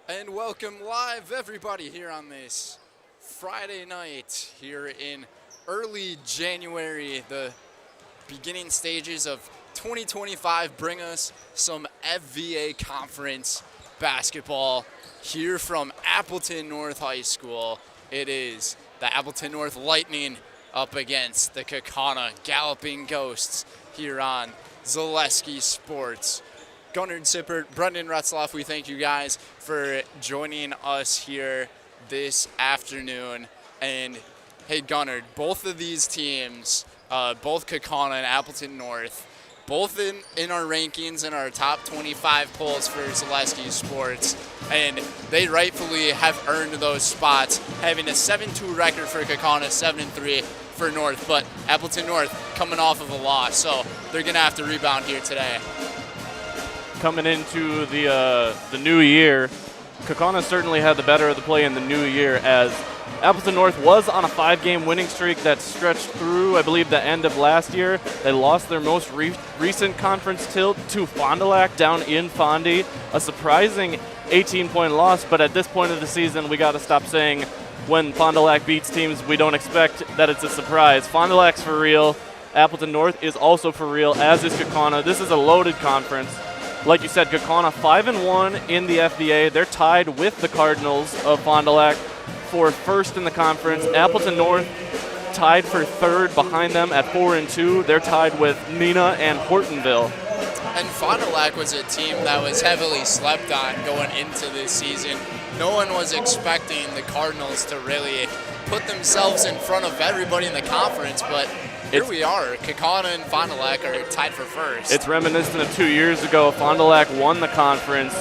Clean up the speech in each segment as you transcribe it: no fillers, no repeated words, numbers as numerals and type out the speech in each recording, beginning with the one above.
And welcome live, everybody, here on this Friday night here in early January. The beginning stages of 2025 bring us some FVA Conference basketball here from Appleton North High School. It is the Appleton North Lightning up against the Kaukauna Galloping Ghosts here on Zaleski Sports. Gunnar Sippert, Brendan Retzloff, we thank you guys for joining us here this afternoon. And hey, Gunnar, both of these teams, both Kaukauna and Appleton North, both in our rankings in our top 25 polls for Zaleski Sports, and they rightfully have earned those spots, having a 7-2 record for Kaukauna, 7-3 for North, but Appleton North coming off of a loss, so they're going to have to rebound here today. Coming into the new year, Kaukauna certainly had the better of the play in the new year, as Appleton North was on a 5-game winning streak that stretched through, I believe, the end of last year. They lost their most recent conference tilt to Fond du Lac down in Fondy, a surprising 18-point loss, but at this point of the season, we got to stop saying when Fond du Lac beats teams, we don't expect that it's a surprise. Fond du Lac's for real. Appleton North is also for real, as is Kaukauna. This is a loaded conference. Like you said, Kaukauna 5-1 in the FBA. They're tied with the Cardinals of Fond du Lac for first in the conference. Appleton North tied for third behind them at 4-2. They're tied with Neenah and Hortonville. And Fond du Lac was a team that was heavily slept on going into this season. No one was expecting the Cardinals to really put themselves in front of everybody in the conference, but here we are. Kaukauna and Fond du Lac are tied for first. It's reminiscent of 2 years ago. Fond du Lac won the conference,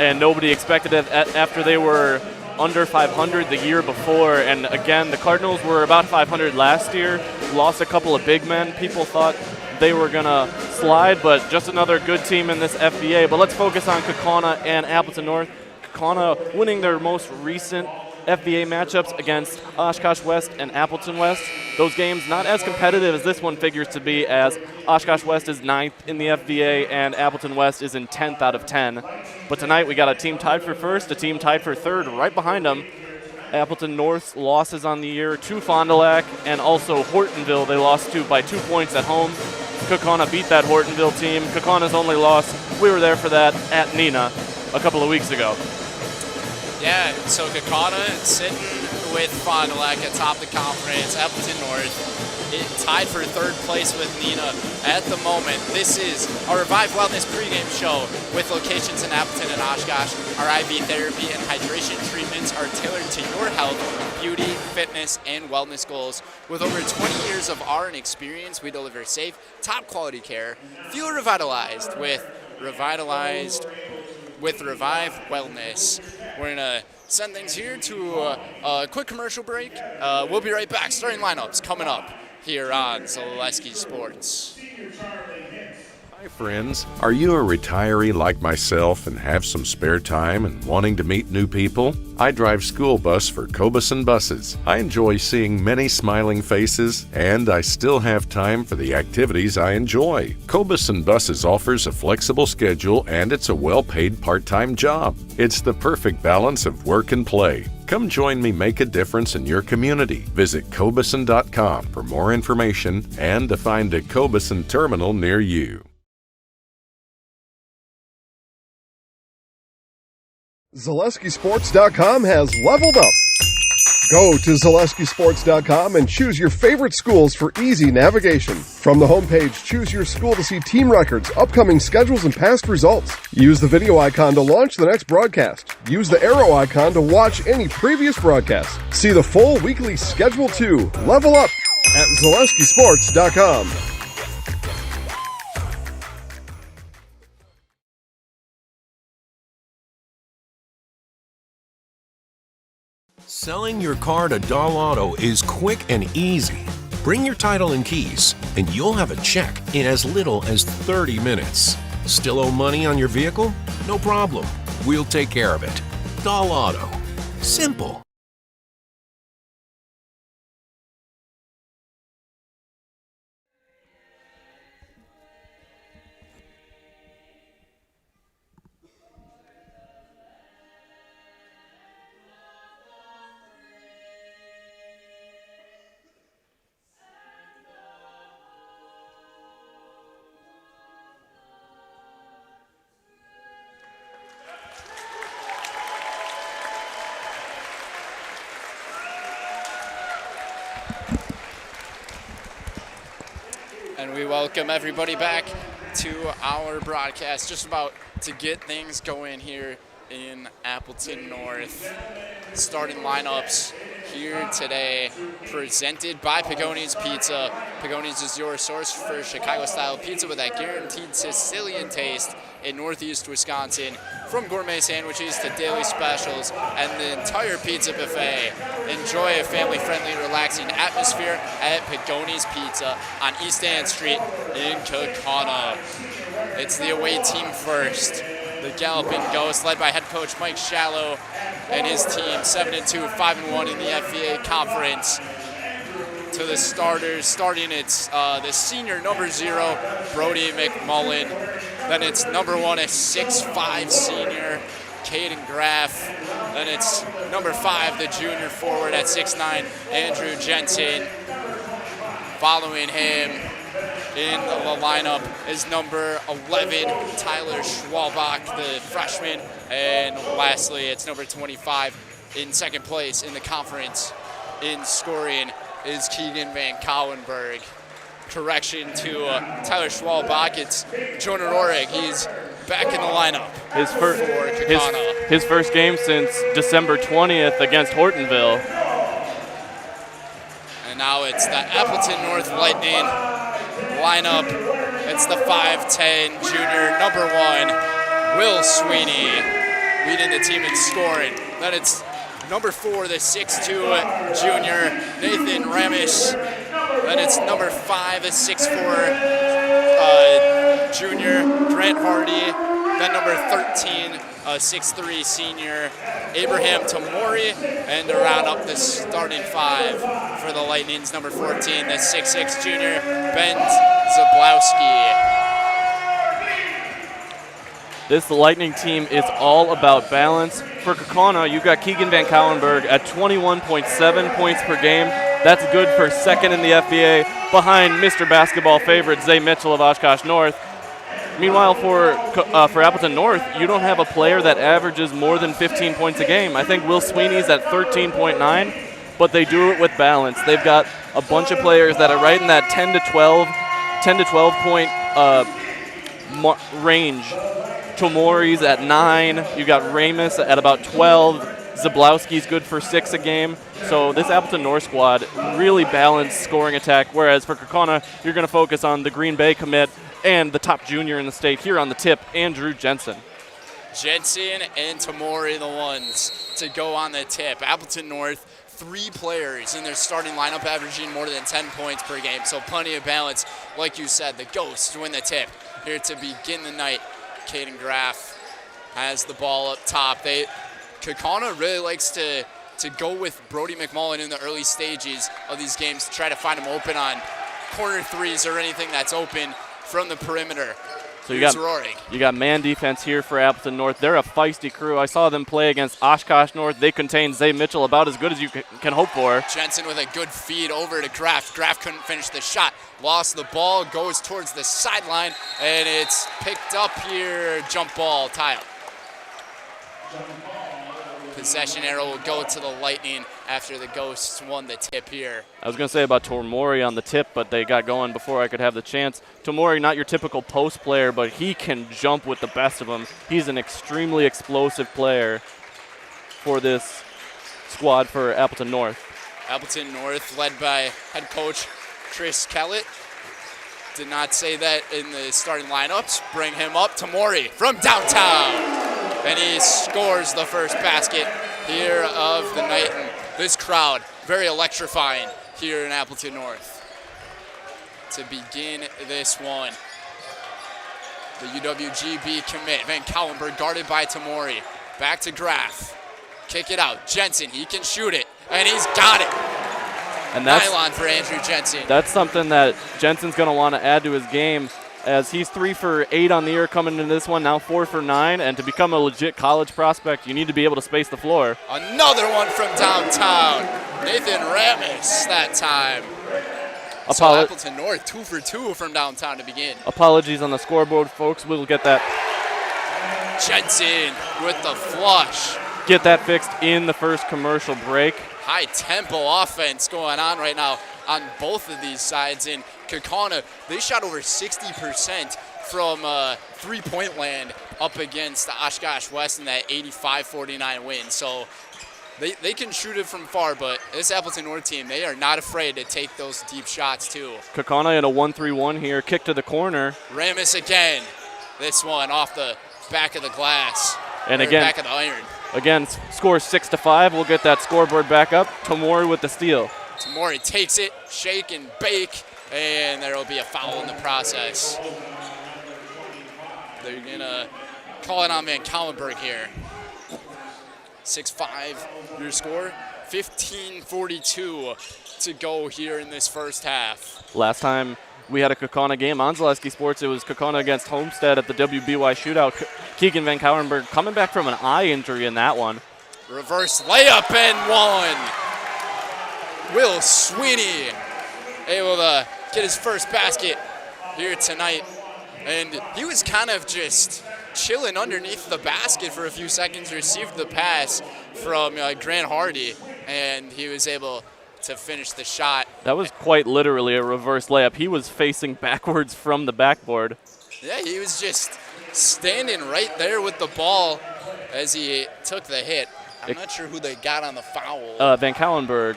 and nobody expected it after they were under 500 the year before. And again, the Cardinals were about 500 last year, lost a couple of big men. People thought they were going to slide, but just another good team in this FBA. But let's focus on Kaukauna and Appleton North. Kaukauna winning their most recent FBA matchups against Oshkosh West and Appleton West. Those games not as competitive as this one figures to be, as Oshkosh West is 9th in the FBA and Appleton West is in 10th out of 10. But tonight we got a team tied for first, a team tied for third right behind them. Appleton North's losses on the year to Fond du Lac and also Hortonville they lost to by 2 points at home. Kaukauna beat that Hortonville team. Kaukauna's only loss, we were there for that at Neenah a couple of weeks ago. Yeah, so Kaukauna sitting with Fond du Lac atop the conference. Appleton North tied for third place with Neenah at the moment. This is our Revive Wellness pregame show with locations in Appleton and Oshkosh. Our IV therapy and hydration treatments are tailored to your health, beauty, fitness, and wellness goals. With over 20 years of RN experience, we deliver safe, top quality care. Feel revitalized with Revive Wellness. We're going to send things here to a quick commercial break. We'll be right back. Starting lineups coming up here on Zaleski Sports. Hi friends, are you a retiree like myself and have some spare time and wanting to meet new people? I drive school bus for Kaukauna Buses. I enjoy seeing many smiling faces, and I still have time for the activities I enjoy. Kaukauna Buses offers a flexible schedule, and it's a well-paid part-time job. It's the perfect balance of work and play. Come join me make a difference in your community. Visit Kaukauna.com for more information and to find a Kaukauna terminal near you. ZaleskiSports.com has leveled up. Go to ZaleskiSports.com and choose your favorite schools for easy navigation. From the homepage, choose your school to see team records, upcoming schedules, and past results. Use the video icon to launch the next broadcast. Use the arrow icon to watch any previous broadcast. See the full weekly schedule too. Level up at ZaleskiSports.com. Selling your car to Dahl Auto is quick and easy. Bring your title and keys, and you'll have a check in as little as 30 minutes. Still owe money on your vehicle? No problem. We'll take care of it. Dahl Auto. Simple. We welcome everybody back to our broadcast. Just about to get things going here in Appleton North. Starting lineups here today, presented by Pagonis Pizza. Pagonis is your source for Chicago-style pizza with that guaranteed Sicilian taste in Northeast Wisconsin. From gourmet sandwiches to daily specials and the entire pizza buffet. Enjoy a family-friendly, relaxing atmosphere at Pagonis Pizza on East Ann Street in Kaukauna. It's the away team first. The Galloping Ghosts, led by head coach Mike Shallow and his team, 7-2, 5-1 in the FVA conference. To the starters, starting it's the senior number 0, Brody McMullen. Then it's number 1, a 6'5" senior, Caden Graff. Then it's number 5, the junior forward at 6'9", Andrew Jensen. Following him in the lineup is number 11, Tyler Schwalbach, the freshman. And lastly, it's number 25 in second place in the conference in scoring is Keegan Van Cowenberg. Correction to Tyler Schwalbach, it's Jonah Rohrig. He's back in the lineup his first game since December 20th against Hortonville. And now it's the Appleton North Lightning lineup. It's the 5'10" junior, number 1, Will Sweeney, leading the team in scoring. Then it's number 4, the 6'2" junior, Nathan Ramish. Then it's number 5, the 6'4" junior, Grant Hardy. Then number 13, a 6'3" senior, Abraham Tamori. And to round up the starting 5 for the Lightning's number 14, the 6'6" junior, Ben Zablowski. This Lightning team is all about balance. For Kaukauna, you've got Keegan Van Cowenberg at 21.7 points per game. That's good for second in the FBA, behind Mr. Basketball favorite Zay Mitchell of Oshkosh North. Meanwhile, for Appleton North, you don't have a player that averages more than 15 points a game. I think Will Sweeney's at 13.9, but they do it with balance. They've got a bunch of players that are right in that 10 to 12 point range. Tomori's at 9. You got Ramus at about 12. Zablowski's good for 6 a game. So this Appleton North squad really balanced scoring attack, whereas for Kaukauna, you're going to focus on the Green Bay commit and the top junior in the state here on the tip, Andrew Jensen. Jensen and Tamori the ones to go on the tip. Appleton North, 3 players in their starting lineup averaging more than 10 points per game, so plenty of balance. Like you said, the Ghosts win the tip here to begin the night. Caden Graff has the ball up top. Kaukauna really likes to go with Brody McMullen in the early stages of these games to try to find him open on corner threes or anything that's open from the perimeter. So you got man defense here for Appleton North. They're a feisty crew. I saw them play against Oshkosh North. They contain Zay Mitchell about as good as you can hope for. Jensen with a good feed over to Graff. Graff couldn't finish the shot. Lost the ball, goes towards the sideline, and it's picked up here. Jump ball, tie up. Possession arrow will go to the Lightning after the Ghosts won the tip here. I was going to say about Tomori on the tip, but they got going before I could have the chance. Tomori, not your typical post player, but he can jump with the best of them. He's an extremely explosive player for this squad for Appleton North. Appleton North, led by head coach Chris Kellett. Did not say that in the starting lineups. Bring him up. Tamori from downtown. And he scores the first basket here of the night. And this crowd, very electrifying here in Appleton North. To begin this one, the UWGB commit. Van Cowenberg guarded by Tamori. Back to Graff. Kick it out. Jensen, he can shoot it. And he's got it. And that's nylon for Andrew Jensen. That's something that Jensen's going to want to add to his game, as he's 3 for 8 on the year coming into this one, now 4 for 9. And to become a legit college prospect, you need to be able to space the floor. Another one from downtown. Nathan Ramis that time. So Appleton North, 2 for 2 from downtown to begin. Apologies on the scoreboard, folks. We'll get that. Jensen with the flush. get that fixed in the first commercial break. High tempo offense going on right now on both of these sides. In Kaukauna, they shot over 60% from three-point land up against Oshkosh West in that 85-49 win. So they can shoot it from far, but this Appleton North team, they are not afraid to take those deep shots too. Kaukauna in a 1-3-1 here, kick to the corner. Ramis again. This one off the back of the glass. And again, back of the iron. Again, score 6-5. We'll get that scoreboard back up. Tamori with the steal. Tamori takes it, shake and bake, and there will be a foul in the process. They're going to call it on Van Kallenberg here. 6-5 your score. 15:42 to go here in this first half. Last time we had a Kaukauna game on Zaleski Sports, it was Kaukauna against Homestead at the WBY shootout. Keegan Van Kallenberg coming back from an eye injury in that one. Reverse layup and one. Will Sweeney able to get his first basket here tonight. And he was kind of just chilling underneath the basket for a few seconds, received the pass from Grant Hardy, and he was able to finish the shot. That was quite literally a reverse layup. He was facing backwards from the backboard. Yeah, he was just standing right there with the ball as he took the hit. I'm not sure who they got on the foul. Van Kallenberg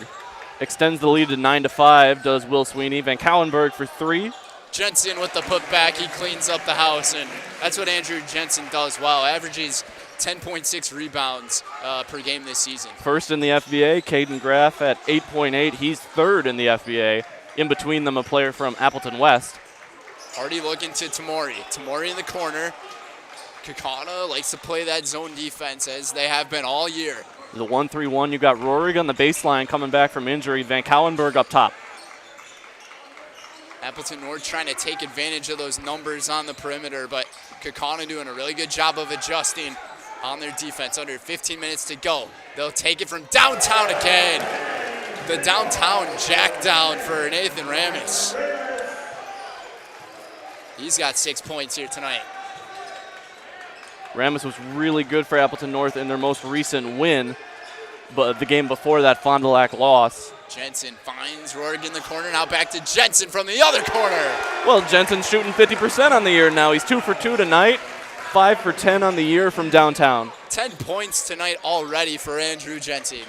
extends the lead to 9-5, does Will Sweeney. Van Kallenberg for three. Jensen with the putback, he cleans up the house, and that's what Andrew Jensen does well. Averages 10.6 rebounds per game this season. First in the FBA, Caden Graff at 8.8. He's third in the FBA. In between them, a player from Appleton West. Hardy looking to Tamori. Tamori in the corner. Kaukauna likes to play that zone defense as they have been all year. The 1-3-1, you got Roerig on the baseline coming back from injury. Van Kallenberg up top. Appleton North trying to take advantage of those numbers on the perimeter, but Kaukauna doing a really good job of adjusting on their defense. Under 15 minutes to go. They'll take it from downtown again. The downtown jack down for Nathan Ramis. He's got 6 points here tonight. Ramis was really good for Appleton North in their most recent win, but the game before that, Fond du Lac loss. Jensen finds Roerig in the corner. Now back to Jensen from the other corner. Well, Jensen's shooting 50% on the year now. He's 2 for 2 tonight, 5 for 10 on the year from downtown. 10 points tonight already for Andrew Jensen.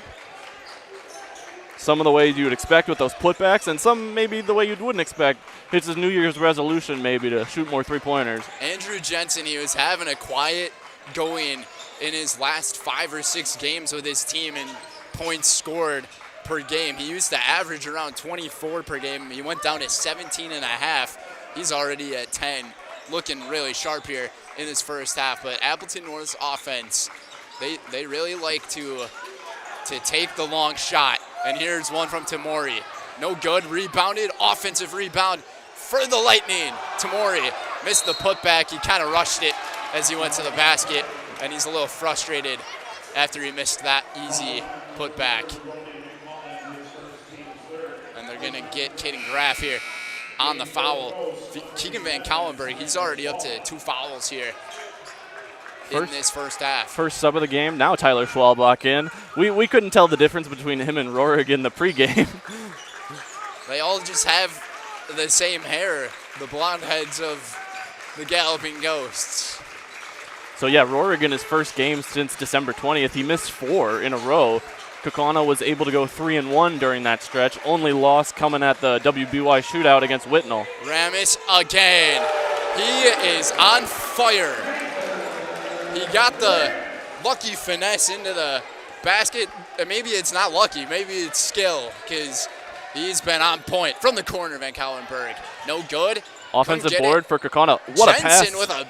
Some of the ways you would expect with those putbacks, and some maybe the way you wouldn't expect. It's his New Year's resolution maybe to shoot more three-pointers. Andrew Jensen, he was having a quiet going in his last 5 or 6 games with his team in points scored per game. He used to average around 24 per game. He went down to 17.5. He's already at 10, looking really sharp here in this first half. But Appleton North's offense, they really like to take the long shot. And here's one from Tamori. No good, rebounded, offensive rebound for the Lightning. Tamori missed the putback. He kind of rushed it as he went to the basket, and he's a little frustrated after he missed that easy putback. And they're going to get Caden Graff here on the foul. Keegan Van Kallenberg, he's already up to 2 fouls here in this first half. First sub of the game, now Tyler Schwalbach in. We couldn't tell the difference between him and Roerig in the pregame. They all just have the same hair, the blonde heads of the Galloping Ghosts. So yeah, Roerig in his first game since December 20th, he missed 4 in a row. Kaukauna was able to go 3-1 during that stretch. Only loss coming at the WBY shootout against Whitnall. Ramis again. He is on fire. He got the lucky finesse into the basket. Maybe it's not lucky. Maybe it's skill, because he's been on point from the corner. Van Kallenberg, no good. Offensive board for Kaukauna. What a pass. Jensen with a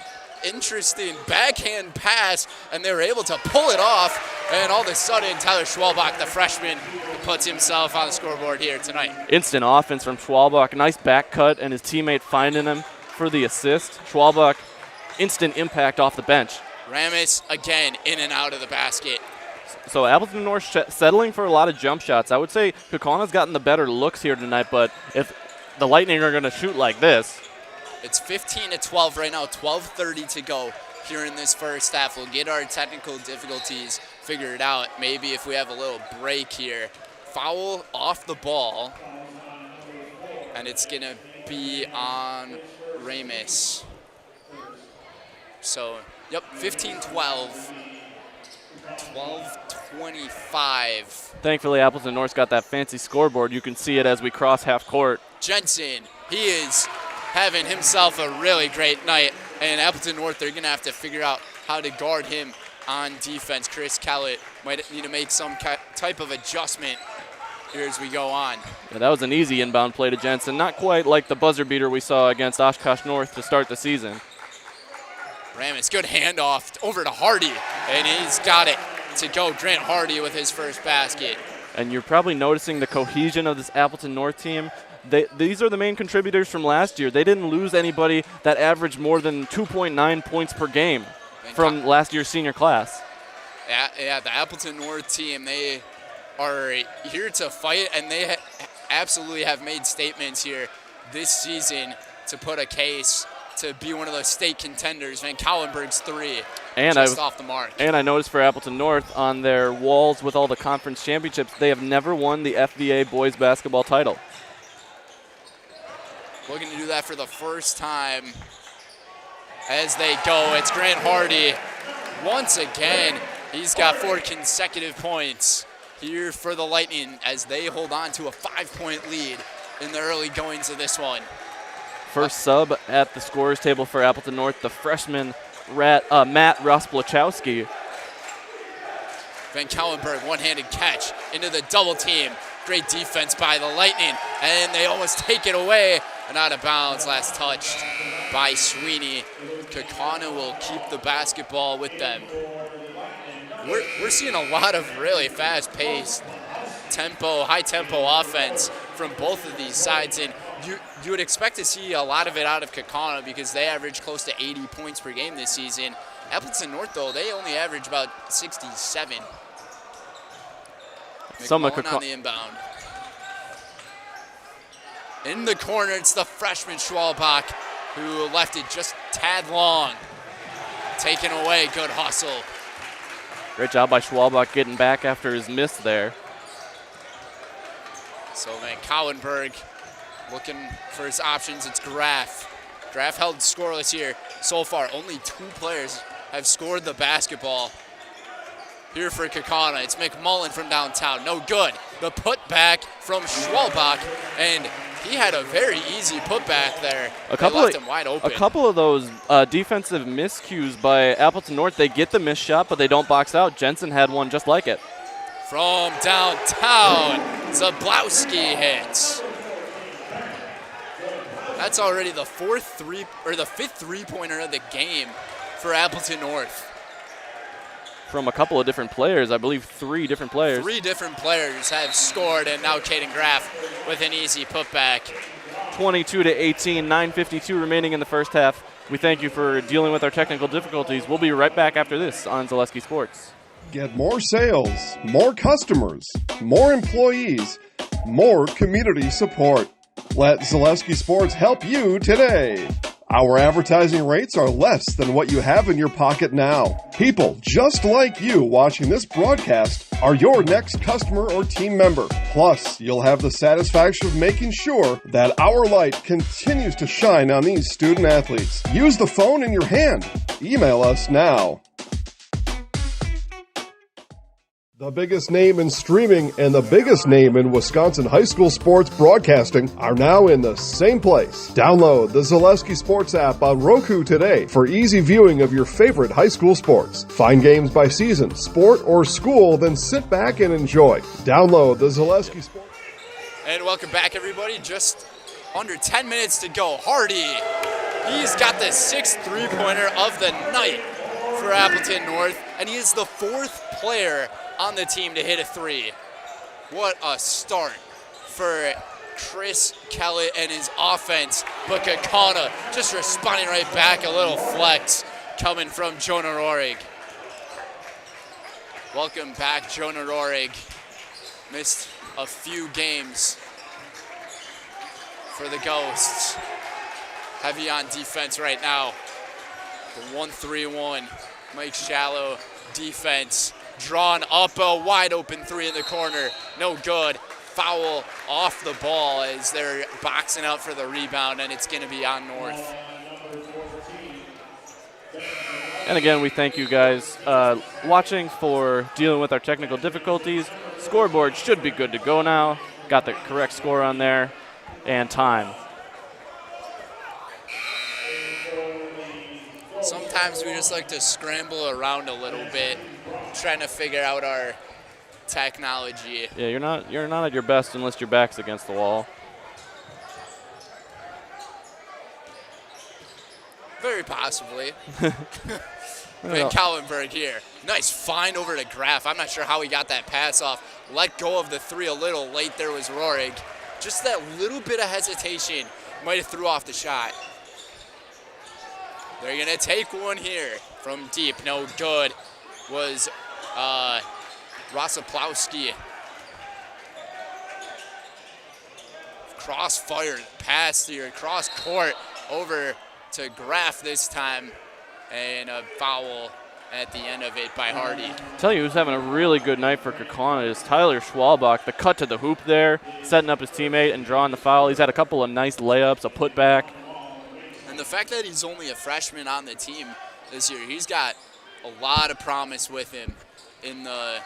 interesting backhand pass, and they were able to pull it off. And all of a sudden, Tyler Schwalbach, the freshman, puts himself on the scoreboard here tonight. Instant offense from Schwalbach. Nice back cut, and his teammate finding him for the assist. Schwalbach, instant impact off the bench. Ramis again in and out of the basket. So Appleton North settling for a lot of jump shots. I would say Kaukauna's gotten the better looks here tonight, but if the Lightning are going to shoot like this. It's 15-12 right now, 12:30 to go here in this first half. We'll get our technical difficulties figure it out. Maybe if we have a little break here. Foul off the ball. And it's going to be on Ramis. So, yep, 15-12. 12-25. Thankfully, Appleton North's got that fancy scoreboard. You can see it as we cross half court. Jensen, he is having himself a really great night. And Appleton North, they're going to have to figure out how to guard him on defense. Chris Kellett might need to make some type of adjustment here as we go on. Yeah, that was an easy inbound play to Jensen. Not quite like the buzzer beater we saw against Oshkosh North to start the season. Ramis, good handoff over to Hardy, and he's got it to go. Grant Hardy with his first basket. And you're probably noticing the cohesion of this Appleton North team. These are the main contributors from last year. They didn't lose anybody that averaged more than 2.9 points per game from last year's senior class. Yeah, the Appleton North team, they are here to fight, and they absolutely have made statements here this season to put a case to be one of those state contenders. Van Cowlenberg's three just off the mark. And I noticed for Appleton North on their walls with all the conference championships, they have never won the FVA boys basketball title. Looking to do that for the first time as they go. It's Grant Hardy. Once again, he's got 4 consecutive points here for the Lightning as they hold on to a 5-point lead in the early goings of this one. First sub at the scorers table for Appleton North, the freshman Matt Rosplachowski. Van Cowlenberg, one-handed catch into the double team. Great defense by the Lightning, and they almost take it away and out of bounds. Last touched by Sweeney. Kaukauna will keep the basketball with them. We're seeing a lot of really fast-paced high-tempo offense from both of these sides, and you would expect to see a lot of it out of Kaukauna because they average close to 80 points per game this season. Appleton North, though, they only average about 67. McMullen on the inbound. In the corner, it's the freshman Schwalbach who left it just tad long. Taken away, good hustle. Great job by Schwalbach getting back after his miss there. So Van Cowlenberg looking for his options. It's Graff. Graff held scoreless here so far. Only 2 players have scored the basketball here for Kaukauna. It's McMullen from downtown. No good. The putback from Schwalbach, and he had a very easy putback there. Left him wide open. A couple of those defensive miscues by Appleton North. They get the missed shot, but they don't box out. Jensen had one just like it. From downtown, Zablowski hits. That's already the 5th three-pointer of the game for Appleton North. From a couple of different players, I believe 3 different players. 3 different players have scored, and now Caden Graff with an easy putback. 22-18, 9:52 remaining in the first half. We thank you for dealing with our technical difficulties. We'll be right back after this on Zaleski Sports. Get more sales, more customers, more employees, more community support. Let Zaleski Sports help you today. Our advertising rates are less than what you have in your pocket now. People just like you watching this broadcast are your next customer or team member. Plus, you'll have the satisfaction of making sure that our light continues to shine on these student athletes. Use the phone in your hand. Email us now. The biggest name in streaming and the biggest name in Wisconsin high school sports broadcasting are now in the same place. Download the Zaleski Sports app on Roku today for easy viewing of your favorite high school sports. Find games by season, sport, or school, then sit back and enjoy. Download the Zaleski Sports. And welcome back, everybody. Just under 10 minutes to go. Hardy, he's got the 6th three-pointer of the night for Appleton North, and he is the 4th player on the team to hit a 3. What a start for Chris Kellett and his offense. But Kaukauna just responding right back. A little flex coming from Jonah Rohrig. Welcome back, Jonah Rohrig. Missed a few games for the Ghosts. Heavy on defense right now. The 1-3-1. Mike Shallow defense. drawn up, a wide open three in the corner. No good. Foul off the ball as they're boxing out for the rebound, and it's going to be on North. And again, we thank you guys watching for dealing with our technical difficulties. Scoreboard should be good to go now. Got the correct score on there and time. Sometimes we just like to scramble around a little bit, trying to figure out our technology. Yeah, you're not at your best unless your back's against the wall. Very possibly. Van Kallenberg here. Nice find over to Graff. I'm not sure how he got that pass off. Let go of the three a little late. There was Rohrig. Just that little bit of hesitation might have threw off the shot. They're going to take one here from deep. No good. Was Rosoplowski. Crossfire pass here, cross court over to Graff this time, and a foul at the end of it by Hardy. Tell you who's having a really good night for Kaukauna is Tyler Schwalbach. The cut to the hoop there, setting up his teammate and drawing the foul. He's had a couple of nice layups, a putback. And the fact that he's only a freshman on the team this year, he's got a lot of promise with him in the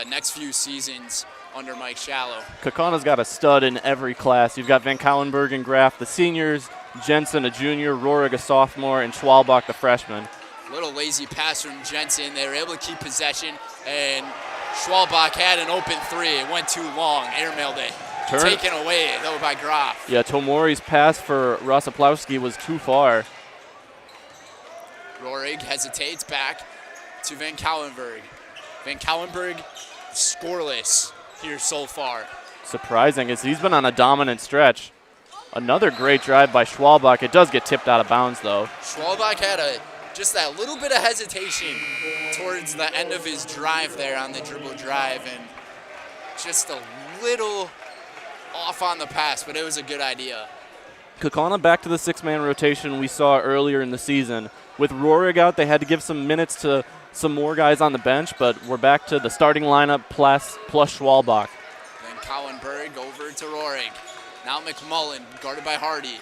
next few seasons under Mike Shallow. Kaukauna's got a stud in every class. You've got Van Kallenberg and Graff, the seniors, Jensen, a junior, Rohrig, a sophomore, and Schwalbach, the freshman. Little lazy pass from Jensen. They were able to keep possession, and Schwalbach had an open three. It went too long. Airmailed it. Taken away, though, by Graff. Yeah, Tomori's pass for Rosoplowski was too far. Rohrig hesitates back to Van Kallenberg. Van Kallenberg scoreless here so far. Surprising is he's been on a dominant stretch. Another great drive by Schwalbach. It does get tipped out of bounds, though. Schwalbach had just that little bit of hesitation towards the end of his drive there on the dribble drive, and just a little off on the pass, but it was a good idea. Kaukauna back to the six-man rotation we saw earlier in the season. With Rohrig out, they had to give some minutes to some more guys on the bench, but we're back to the starting lineup plus Schwalbach. Then Kallenberg over to Rohrig. Now McMullen, guarded by Hardy.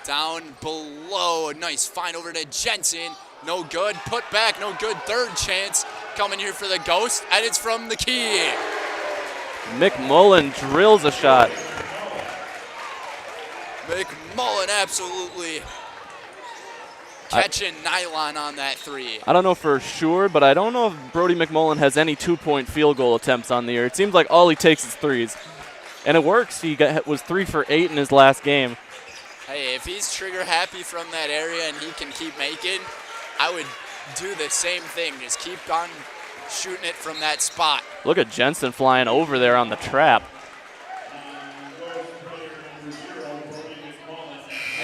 Down below, a nice find over to Jensen. No good, put back, no good. Third chance coming here for the Ghost, and it's from the key. McMullen drills a shot. McMullen absolutely catching nylon on that three. I don't know for sure, but I don't know if Brody McMullen has any two-point field goal attempts on the year. It seems like all he takes is threes. And it works. He was 3 for 8 in his last game. Hey, if he's trigger happy from that area and he can keep making, I would do the same thing. Just keep on shooting it from that spot. Look at Jensen flying over there on the trap.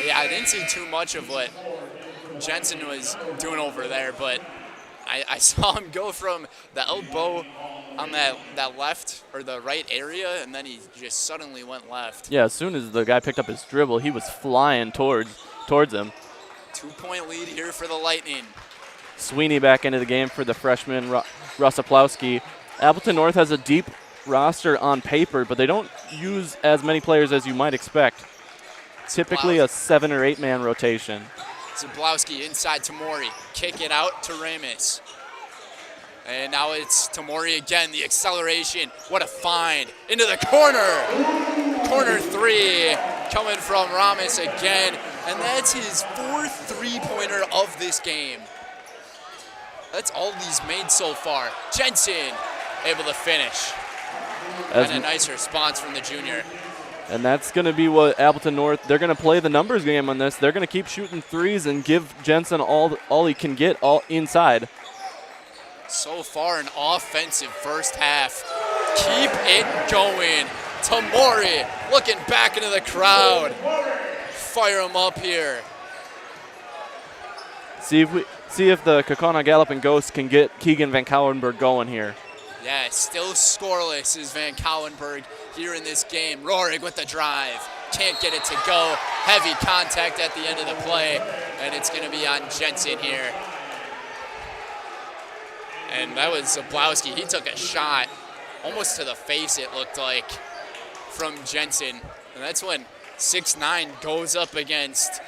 Yeah, I didn't see too much of what Jensen was doing over there, but I saw him go from the elbow on that left or the right area, and then he just suddenly went left. Yeah, as soon as the guy picked up his dribble, he was flying towards him. 2-point lead here for the Lightning. Sweeney back into the game for the freshman Rosoplowski. Appleton North has a deep roster on paper, but they don't use as many players as you might expect. Typically a 7 or 8 man rotation. Zablowski inside Tamori. Kick it out to Ramis. And now it's Tamori again, the acceleration. What a find. Into the corner. Corner three coming from Ramis again. And that's his 4th three-pointer of this game. That's all he's made so far. Jensen able to finish. And a nice response from the junior. And that's going to be what Appleton North, they're going to play the numbers game on this. They're going to keep shooting threes and give Jensen all he can get all inside. So far an offensive first half. Keep it going. Tamori looking back into the crowd. Fire him up here. See if the Kaukauna Galloping Ghosts can get Keegan Van Kallenberg going here. Yeah, still scoreless is Van Kallenberg here in this game. Rohrig with the drive. Can't get it to go. Heavy contact at the end of the play, and it's going to be on Jensen here. And that was Zablowski. He took a shot almost to the face, it looked like, from Jensen. And that's when 6'9" goes up against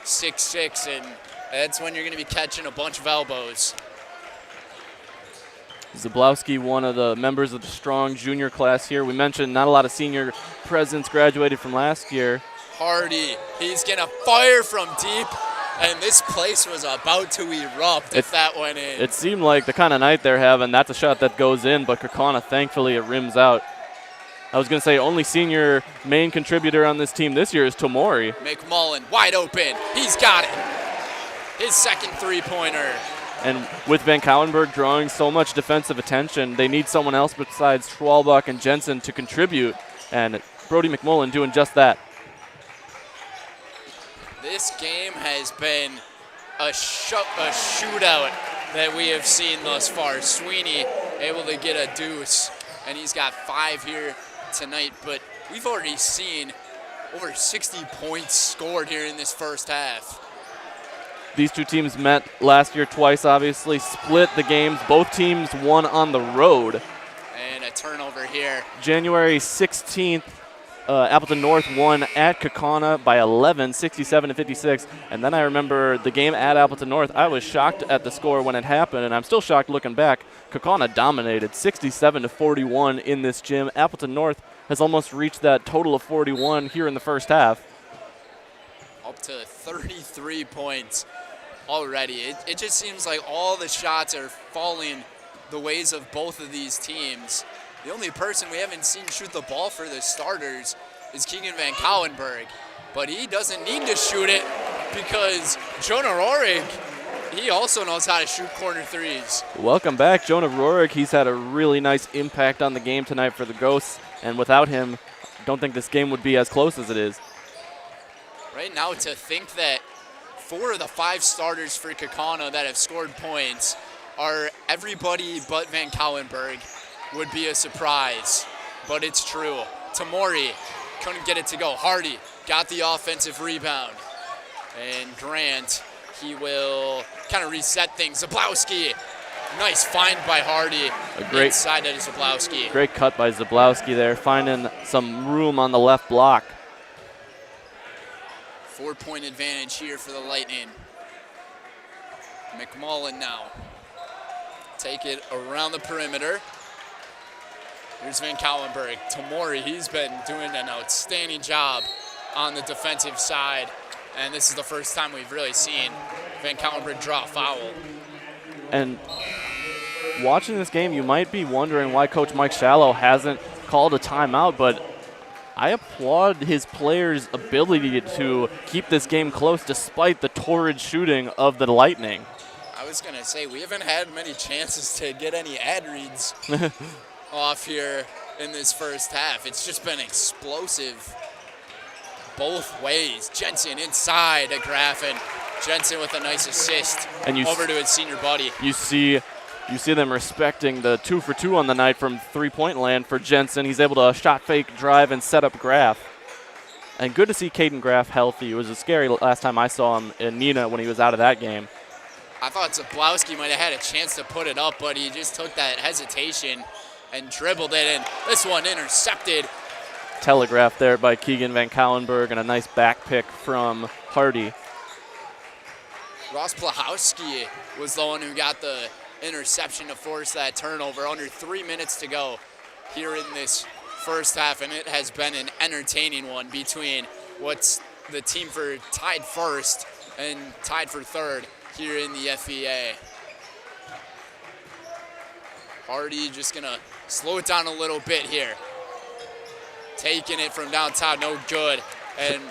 6'6", and that's when you're going to be catching a bunch of elbows. Zablowski, one of the members of the strong junior class here. We mentioned not a lot of senior presence graduated from last year. Hardy, he's going to fire from deep, and this place was about to erupt if that went in. It seemed like the kind of night they're having. That's a shot that goes in, but Kaukauna, thankfully, it rims out. I was going to say only senior main contributor on this team this year is Tomori. McMullen, wide open. He's got it. His second three-pointer. And with Van Cauwenberg drawing so much defensive attention, they need someone else besides Schwalbach and Jensen to contribute, and Brody McMullen doing just that. This game has been a shootout that we have seen thus far. Sweeney able to get a deuce, and he's got 5 here tonight, but we've already seen over 60 points scored here in this first half. These two teams met last year twice, obviously, split the games. Both teams won on the road. And a turnover here. January 16th, Appleton North won at Kaukauna by 11, 67-56. And then I remember the game at Appleton North. I was shocked at the score when it happened, and I'm still shocked looking back. Kaukauna dominated 67-41 in this gym. Appleton North has almost reached that total of 41 here in the first half. Up to 33 points already. It just seems like all the shots are falling the ways of both of these teams. The only person we haven't seen shoot the ball for the starters is Keegan Van Cauwenberg, but he doesn't need to shoot it because Jonah Rohrig, he also knows how to shoot corner threes. Welcome back, Jonah Rohrig. He's had a really nice impact on the game tonight for the Ghosts, and without him, I don't think this game would be as close as it is. Right now, to think that 4 of the 5 starters for Kaukauna that have scored points are everybody but Van Cauwenberg would be a surprise, but it's true. Tomori couldn't get it to go. Hardy got the offensive rebound. And Grant, he will kind of reset things. Zablowski, nice find by Hardy. A great inside of Zablowski. Great cut by Zablowski there, finding some room on the left block. 4-point advantage here for the Lightning. McMullen now. Take it around the perimeter. Here's Van Cauwenberg. Tomori, he's been doing an outstanding job on the defensive side. And this is the first time we've really seen Van Cauwenberg draw a foul. And watching this game, you might be wondering why Coach Mike Shallow hasn't called a timeout, but I applaud his players' ability to keep this game close despite the torrid shooting of the Lightning. I was going to say, we haven't had many chances to get any ad reads off here in this first half. It's just been explosive both ways. Jensen inside to Graffin. Jensen with a nice assist and over to his senior buddy. You see them respecting the 2-for-2 on the night from three-point land for Jensen. He's able to shot fake, drive, and set up Graff. And good to see Caden Graff healthy. It was scary last time I saw him in Neenah when he was out of that game. I thought Zablowski might have had a chance to put it up, but he just took that hesitation and dribbled it, and this one intercepted. Telegraphed there by Keegan Van Cauwenberg, and a nice back pick from Hardy. Ross Plahowski was the one who got the interception to force that turnover. Under 3 minutes to go here in this first half, and it has been an entertaining one between what's the team for tied first and tied for third here in the FVA. Hardy just gonna slow it down a little bit here. Taking it from downtown, no good. And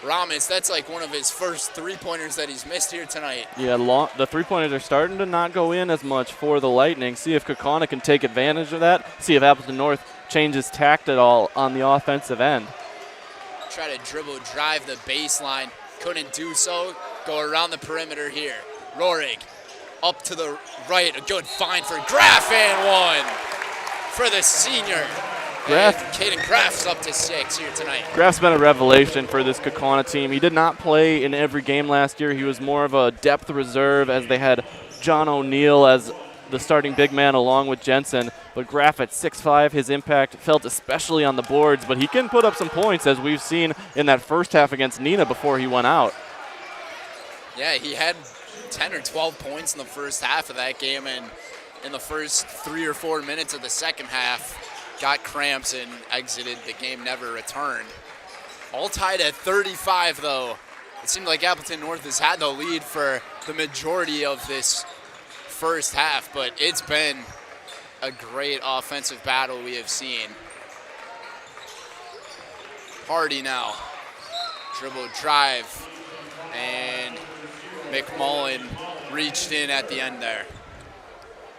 Ramos, that's like one of his first three-pointers that he's missed here tonight. Yeah, the three-pointers are starting to not go in as much for the Lightning. See if Kaukauna can take advantage of that. See if Appleton North changes tact at all on the offensive end. Try to dribble, drive the baseline. Couldn't do so. Go around the perimeter here. Rohrig up to the right. A good find for Graff, and one for the senior. Caden Graff's up to 6 here tonight. Graff's been a revelation for this Kaukauna team. He did not play in every game last year. He was more of a depth reserve as they had John O'Neill as the starting big man along with Jensen. But Graff at 6'5", his impact felt especially on the boards, but he can put up some points, as we've seen in that first half against Nina before he went out. Yeah, he had 10 or 12 points in the first half of that game, and in the first 3 or 4 minutes of the second half, got cramps and exited. The game never returned. All tied at 35, though. It seemed like Appleton North has had the lead for the majority of this first half, but it's been a great offensive battle we have seen. Hardy now. Dribble drive, and McMullen reached in at the end there.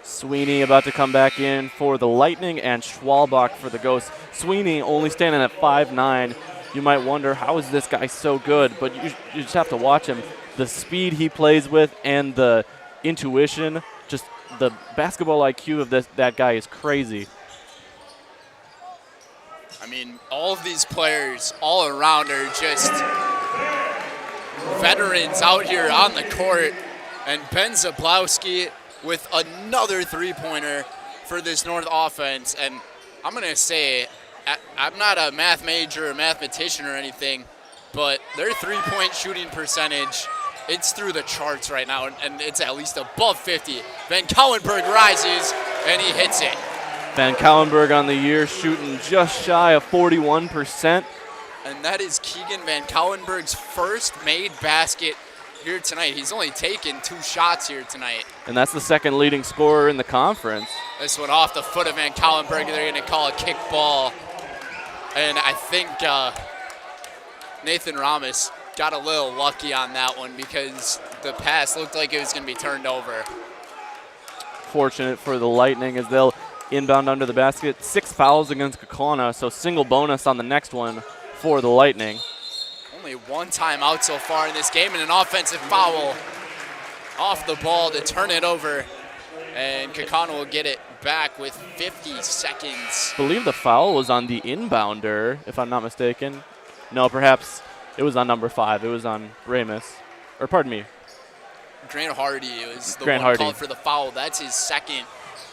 Sweeney about to come back in for the Lightning, and Schwalbach for the Ghosts. Sweeney only standing at 5'9". You might wonder, how is this guy so good? But you just have to watch him. The speed he plays with and the intuition, just the basketball IQ of that guy is crazy. I mean, all of these players all around are just veterans out here on the court. And Ben Zablowski with another three-pointer for this North offense. And I'm going to say, I'm not a math major or mathematician or anything, but their three-point shooting percentage, it's through the charts right now, and it's at least above 50. Van Kauenberg rises, and he hits it. Van Kauenberg on the year shooting just shy of 41%. And that is Keegan Van Kauenberg's first made basket here tonight. He's only taken 2 shots here tonight. And that's the second leading scorer in the conference. This one off the foot of Van Kauenberg. They're going to call a kick ball. And I think Nathan Ramos got a little lucky on that one because the pass looked like it was going to be turned over. Fortunate for the Lightning as they'll inbound under the basket. 6 fouls against Kaukauna, so single bonus on the next one for the Lightning. Only 1 timeout so far in this game, and an offensive foul off the ball to turn it over. And Kaukauna will get it back with 50 seconds. I believe the foul was on the inbounder, if I'm not mistaken. No, perhaps it was on number 5. It was on Ramus. Or pardon me. Grant Hardy was the Grant one Hardy called for the foul. That's his second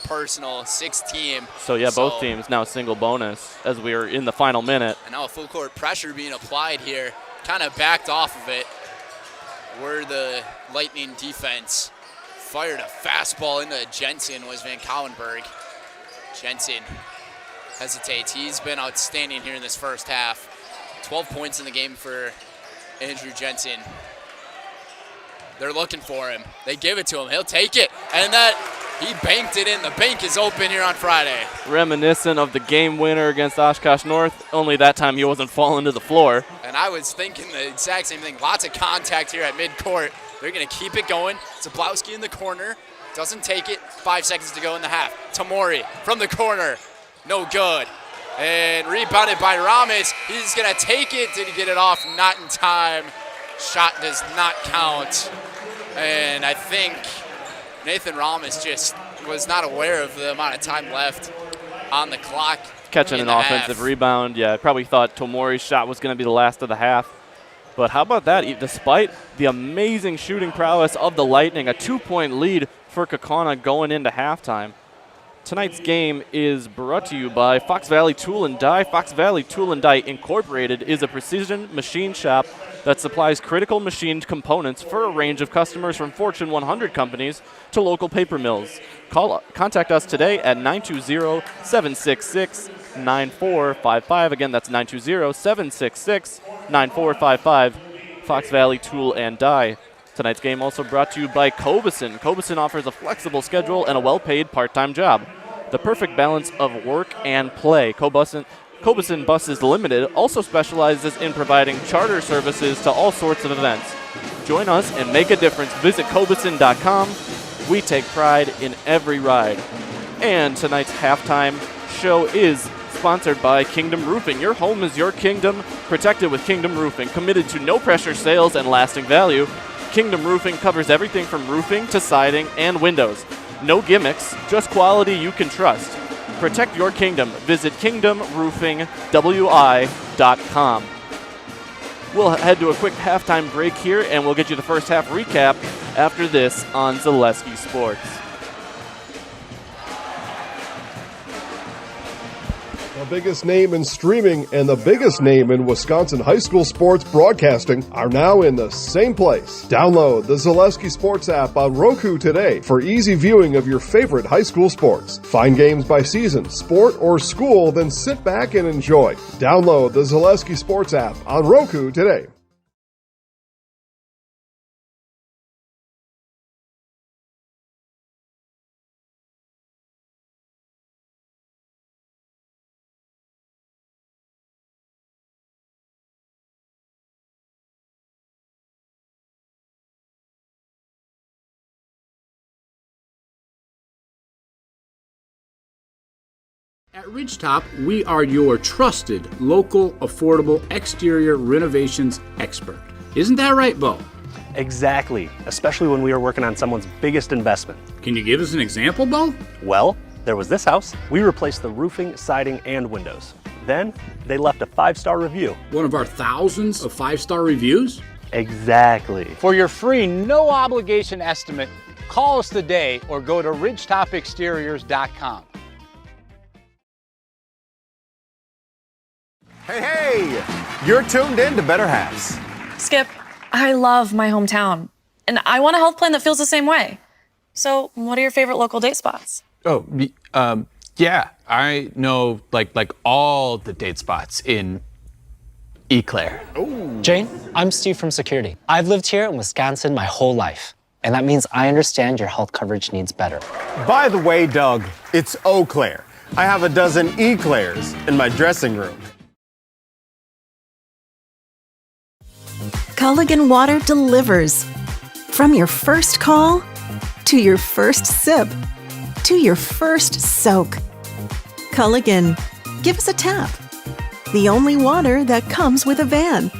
personal, 6th team. So, yeah, both teams now single bonus as we are in the final minute. And now a full court pressure being applied here. Kind of backed off of it where the Lightning defense fired a fastball into Jensen was Van Kauenberg. Jensen hesitates. He's been outstanding here in this first half. 12 points in the game for Andrew Jensen. They're looking for him. They give it to him. He'll take it. And he banked it in. The bank is open here on Friday. Reminiscent of the game winner against Oshkosh North, only that time he wasn't falling to the floor. And I was thinking the exact same thing. Lots of contact here at midcourt. They're going to keep it going. Zablowski in the corner. Doesn't take it. 5 seconds to go in the half. Tamori from the corner. No good. And rebounded by Ramos. He's going to take it. Did he get it off? Not in time. Shot does not count. And I think Nathan Ramos just was not aware of the amount of time left on the clock. Catching an offensive rebound. Yeah, I probably thought Tomori's shot was going to be the last of the half. But how about that? Despite the amazing shooting prowess of the Lightning, a 2-point lead for Kaukauna going into halftime. Tonight's game is brought to you by Fox Valley Tool and Die. Fox Valley Tool and Die Incorporated is a precision machine shop that supplies critical machined components for a range of customers from Fortune 100 companies to local paper mills. Contact us today at 920-766-9455. Again, that's 920-766-9455. Fox Valley Tool and Die. Tonight's game also brought to you by Cobeson. Cobeson offers a flexible schedule and a well-paid part-time job. The perfect balance of work and play. Cobeson Buses Limited also specializes in providing charter services to all sorts of events. Join us and make a difference. Visit Cobeson.com. We take pride in every ride. And tonight's halftime show is sponsored by Kingdom Roofing. Your home is your kingdom. Protect it with Kingdom Roofing. Committed to no-pressure sales and lasting value. Kingdom Roofing covers everything from roofing to siding and windows. No gimmicks, just quality you can trust. Protect your kingdom. Visit kingdomroofingwi.com. We'll head to a quick halftime break here, and we'll get you the first half recap after this on Zaleski Sports. The biggest name in streaming and the biggest name in Wisconsin high school sports broadcasting are now in the same place. Download the Zaleski Sports app on Roku today for easy viewing of your favorite high school sports. Find games by season, sport, or school, then sit back and enjoy. Download the Zaleski Sports app on Roku today. At Ridgetop, we are your trusted, local, affordable exterior renovations expert. Isn't that right, Bo? Exactly, especially when we are working on someone's biggest investment. Can you give us an example, Bo? Well, there was this house. We replaced the roofing, siding, and windows. Then, they left a 5-star review. One of our thousands of 5-star reviews? Exactly. For your free, no-obligation estimate, call us today or go to ridgetopexteriors.com. Hey, you're tuned in to Better Halves. Skip, I love my hometown, and I want a health plan that feels the same way. So, what are your favorite local date spots? Oh, yeah, I know like all the date spots in Eau Claire. Jane, I'm Steve from Security. I've lived here in Wisconsin my whole life, and that means I understand your health coverage needs better. By the way, Doug, it's Eau Claire. I have a dozen Eclairs in my dressing room. Culligan Water delivers. From your first call, to your first sip, to your first soak. Culligan, give us a tap. The only water that comes with a van.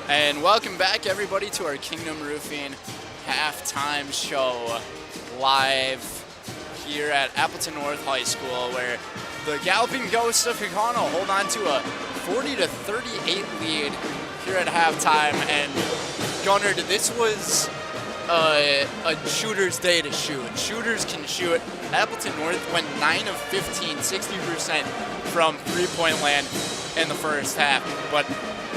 And welcome back, everybody, to our Kingdom Roofing halftime show live here at Appleton North High School, where the Galloping Ghosts of Kaukauna hold on to a 40-38 lead here at halftime. And Gunnar, this was a shooter's day to shoot. Shooters can shoot. Appleton North went 9 of 15, 60% from three-point land in the first half. But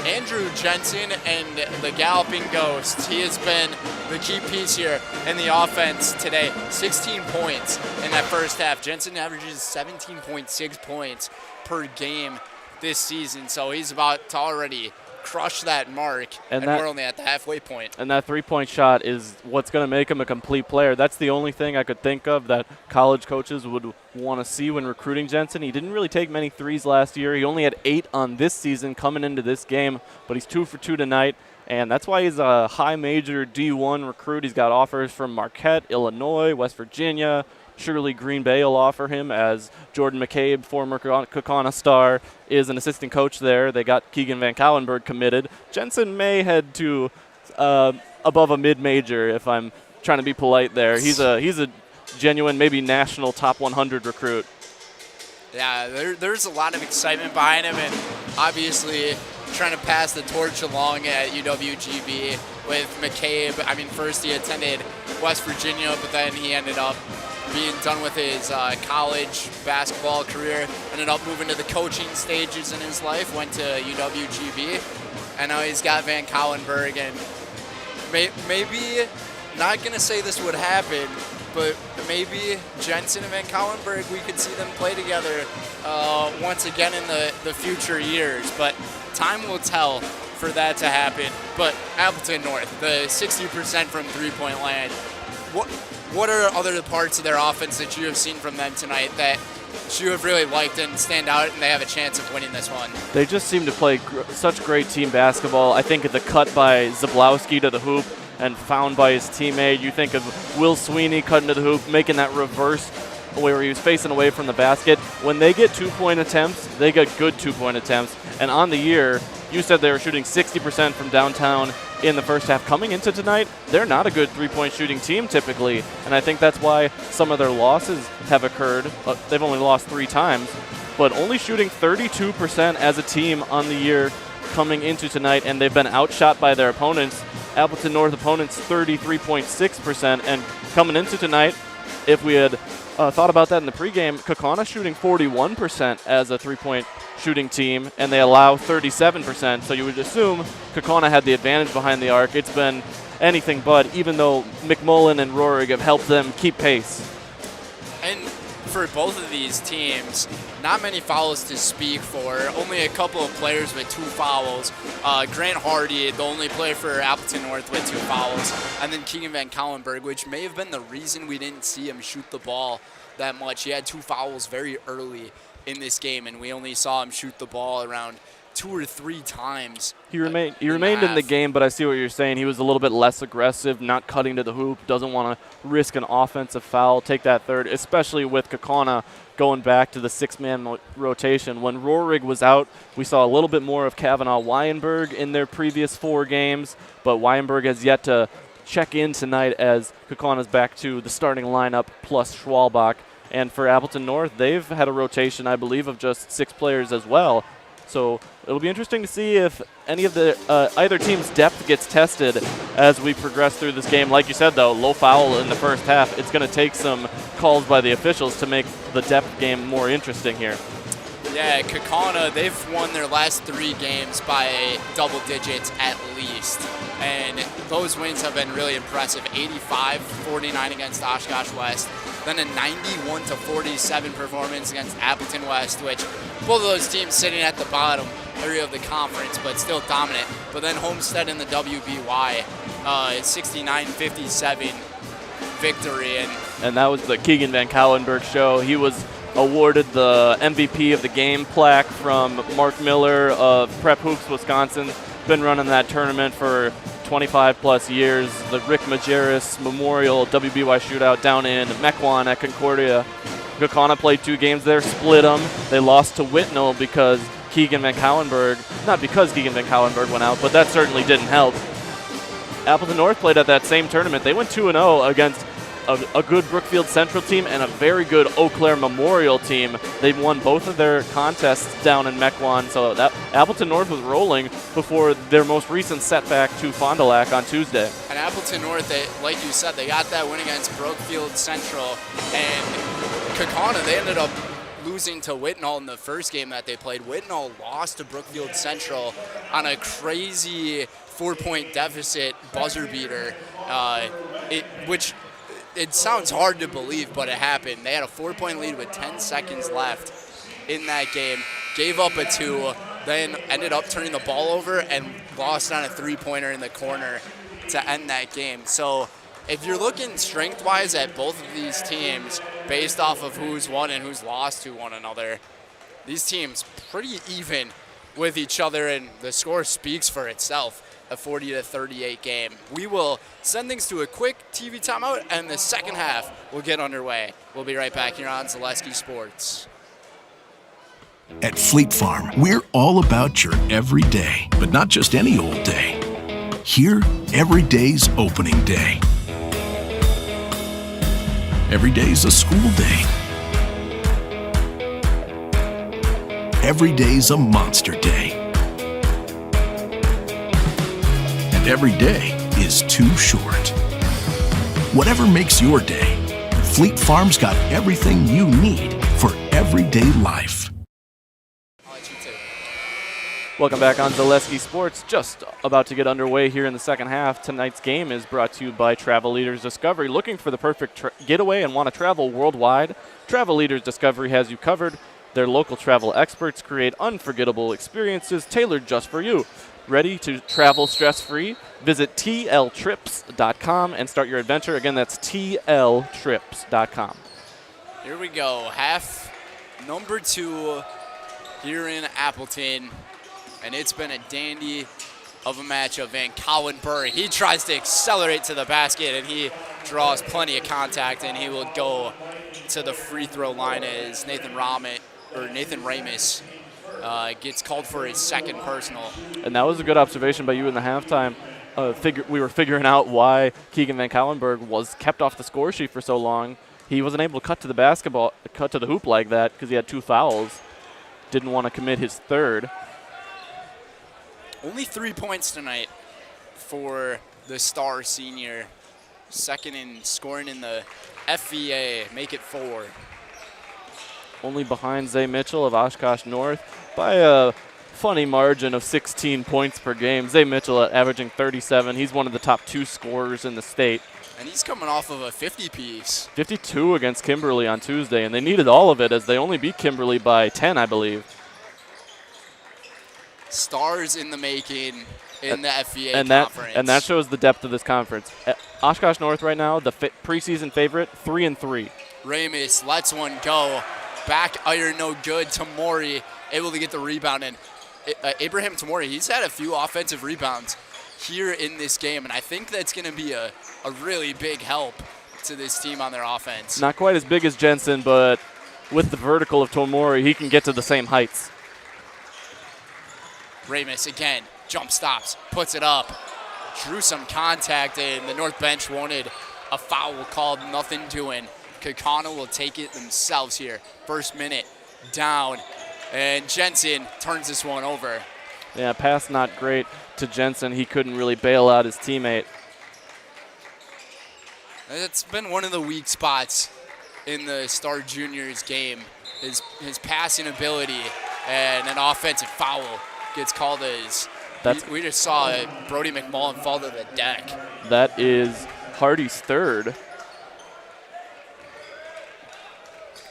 Andrew Jensen and the Galloping Ghosts, he has been the key piece here in the offense today. 16 points in that first half. Jensen averages 17.6 points per game this season, so he's about to already crush that mark, and we're only at the halfway point. And that three-point shot is what's going to make him a complete player. That's the only thing I could think of that college coaches would want to see when recruiting Jensen. He didn't really take many threes last year. He only had 8 on this season coming into this game, but he's 2 for 2 tonight, and that's why he's a high major D1 recruit. He's got offers from Marquette, Illinois, West Virginia. Surely Green Bay will offer him, as Jordan McCabe, former Kaukauna star, is an assistant coach there. They got Keegan Van Cowenberg committed. Jensen may head to above a mid-major, if I'm trying to be polite there. He's a genuine, maybe national top 100 recruit. Yeah, there's a lot of excitement behind him, and obviously trying to pass the torch along at UWGB with McCabe. I mean, first he attended West Virginia, but then he ended up being done with his college basketball career, ended up moving to the coaching stages in his life, went to UWGB, and now he's got Van Cowenberg, and maybe, not going to say this would happen, but maybe Jensen and Van Cowenberg, we could see them play together once again in the future years, but time will tell for that to happen. But Appleton North, the 60% from three-point land, what are other parts of their offense that you have seen from them tonight that you have really liked and stand out, and they have a chance of winning this one? They just seem to play such great team basketball. I think the cut by Zablowski to the hoop and found by his teammate. You think of Will Sweeney cutting to the hoop, making that reverse where he was facing away from the basket. When they get 2-point attempts, they get good 2-point attempts. And on the year, you said they were shooting 60% from downtown in the first half. Coming into tonight, they're not a good 3-point shooting team typically, and I think that's why some of their losses have occurred. They've only lost 3 times, but only shooting 32% as a team on the year coming into tonight, and they've been outshot by their opponents. Appleton North opponents 33.6%, and coming into tonight, if we had thought about that in the pregame, Kaukauna shooting 41% as a 3-point shooting team, and they allow 37%. So you would assume Kaukauna had the advantage behind the arc. It's been anything but, even though McMullen and Roerig have helped them keep pace. And for both of these teams, not many fouls to speak for. Only a couple of players with 2 fouls. Grant Hardy, the only player for Appleton North with 2 fouls. And then Keegan Van Callenberg, which may have been the reason we didn't see him shoot the ball that much. He had 2 fouls very early in this game, and we only saw him shoot the ball around 2 or 3 times. He remained in the game, but I see what you're saying. He was a little bit less aggressive, not cutting to the hoop, doesn't want to risk an offensive foul, take that third, especially with Kaukauna going back to the 6-man rotation. When Roerig was out, we saw a little bit more of Kavanaugh Weinberg in their previous 4 games, but Weinberg has yet to check in tonight as Kaukauna's back to the starting lineup plus Schwalbach. And for Appleton North, they've had a rotation, I believe, of just 6 players as well. So it'll be interesting to see if any of the either team's depth gets tested as we progress through this game. Like you said, though, low foul in the first half. It's going to take some calls by the officials to make the depth game more interesting here. Yeah, Kaukauna, they've won their last 3 games by double digits at least. And those wins have been really impressive. 85-49 against Oshkosh West. Then a 91-47 performance against Appleton West, which both of those teams sitting at the bottom area of the conference, but still dominant. But then Homestead in the WBY, 69-57 victory. And that was the Keegan Van Callenberg show. He was awarded the MVP of the game plaque from Mark Miller of Prep Hoops, Wisconsin. Been running that tournament for 25-plus years. The Rick Majerus Memorial WBY Shootout down in Mequon at Concordia. Kaukauna played 2 games there, split them. They lost to Whitnell because Keegan Van Callenberg, not because Keegan Van Callenberg went out, but that certainly didn't help. Appleton North played at that same tournament. They went 2-0 against a good Brookfield Central team and a very good Eau Claire Memorial team. They won both of their contests down in Mequon, so that Appleton North was rolling before their most recent setback to Fond du Lac on Tuesday. And Appleton North, like you said, they got that win against Brookfield Central, and Kaukauna, they ended up losing to Whitnall in the first game that they played. Whitnall lost to Brookfield Central on a crazy 4-point deficit buzzer beater, which it sounds hard to believe, but it happened. They had a 4-point lead with 10 seconds left in that game, gave up a 2, then ended up turning the ball over and lost on a 3-pointer in the corner to end that game. So if you're looking strength-wise at both of these teams based off of who's won and who's lost to one another, these teams pretty even with each other, and the score speaks for itself. A 40-38 game. We will send things to a quick TV timeout, and the second half will get underway. We'll be right back here on Zaleski Sports. At Fleet Farm, we're all about your everyday, but not just any old day. Here, every day's opening day. Every day's a school day. Every day's a monster day. Every day is too short. Whatever makes your day, Fleet Farm's got everything you need for everyday life. Welcome back on Zaleski Sports. Just about to get underway here in the second half. Tonight's game is brought to you by Travel Leaders Discovery. Looking for the perfect getaway and want to travel worldwide? Travel Leaders Discovery has you covered. Their local travel experts create unforgettable experiences tailored just for you. Ready to travel stress-free? Visit tltrips.com and start your adventure. Again, that's tltrips.com. Here we go. Half number 2 here in Appleton. And it's been a dandy of a matchup. Van Callenberg, he tries to accelerate to the basket, and he draws plenty of contact, and he will go to the free throw line as Nathan Ramis gets called for his second personal. And that was a good observation by you in the halftime. We were figuring out why Keegan Van Cauwenberg was kept off the score sheet for so long. He wasn't able to cut to the hoop like that because he had 2 fouls. Didn't want to commit his third. Only 3 points tonight for the star senior. Second in scoring in the FVA, make it 4. Only behind Zay Mitchell of Oshkosh North by a funny margin of 16 points per game. Zay Mitchell averaging 37. He's one of the top 2 scorers in the state. And he's coming off of a 50-piece. 52 against Kimberly on Tuesday, and they needed all of it as they only beat Kimberly by 10, I believe. Stars in the making in the FVA conference. And that shows the depth of this conference. Oshkosh North right now, the preseason favorite, 3-3. Ramis lets one go. Back iron no good. Tamori able to get the rebound. And Abraham Tamori, he's had a few offensive rebounds here in this game, and I think that's going to be a really big help to this team on their offense. Not quite as big as Jensen, but with the vertical of Tomori, he can get to the same heights. Ramis again, jump stops, puts it up, drew some contact, and the North bench wanted a foul called, nothing doing. Kaukauna will take it themselves here. First minute down, and Jensen turns this one over. Yeah, pass not great to Jensen. He couldn't really bail out his teammate. It's been one of the weak spots in the Star Juniors game, his passing ability, and an offensive foul gets called as we just saw Brody McMullen fall to the deck. That is Hardy's third.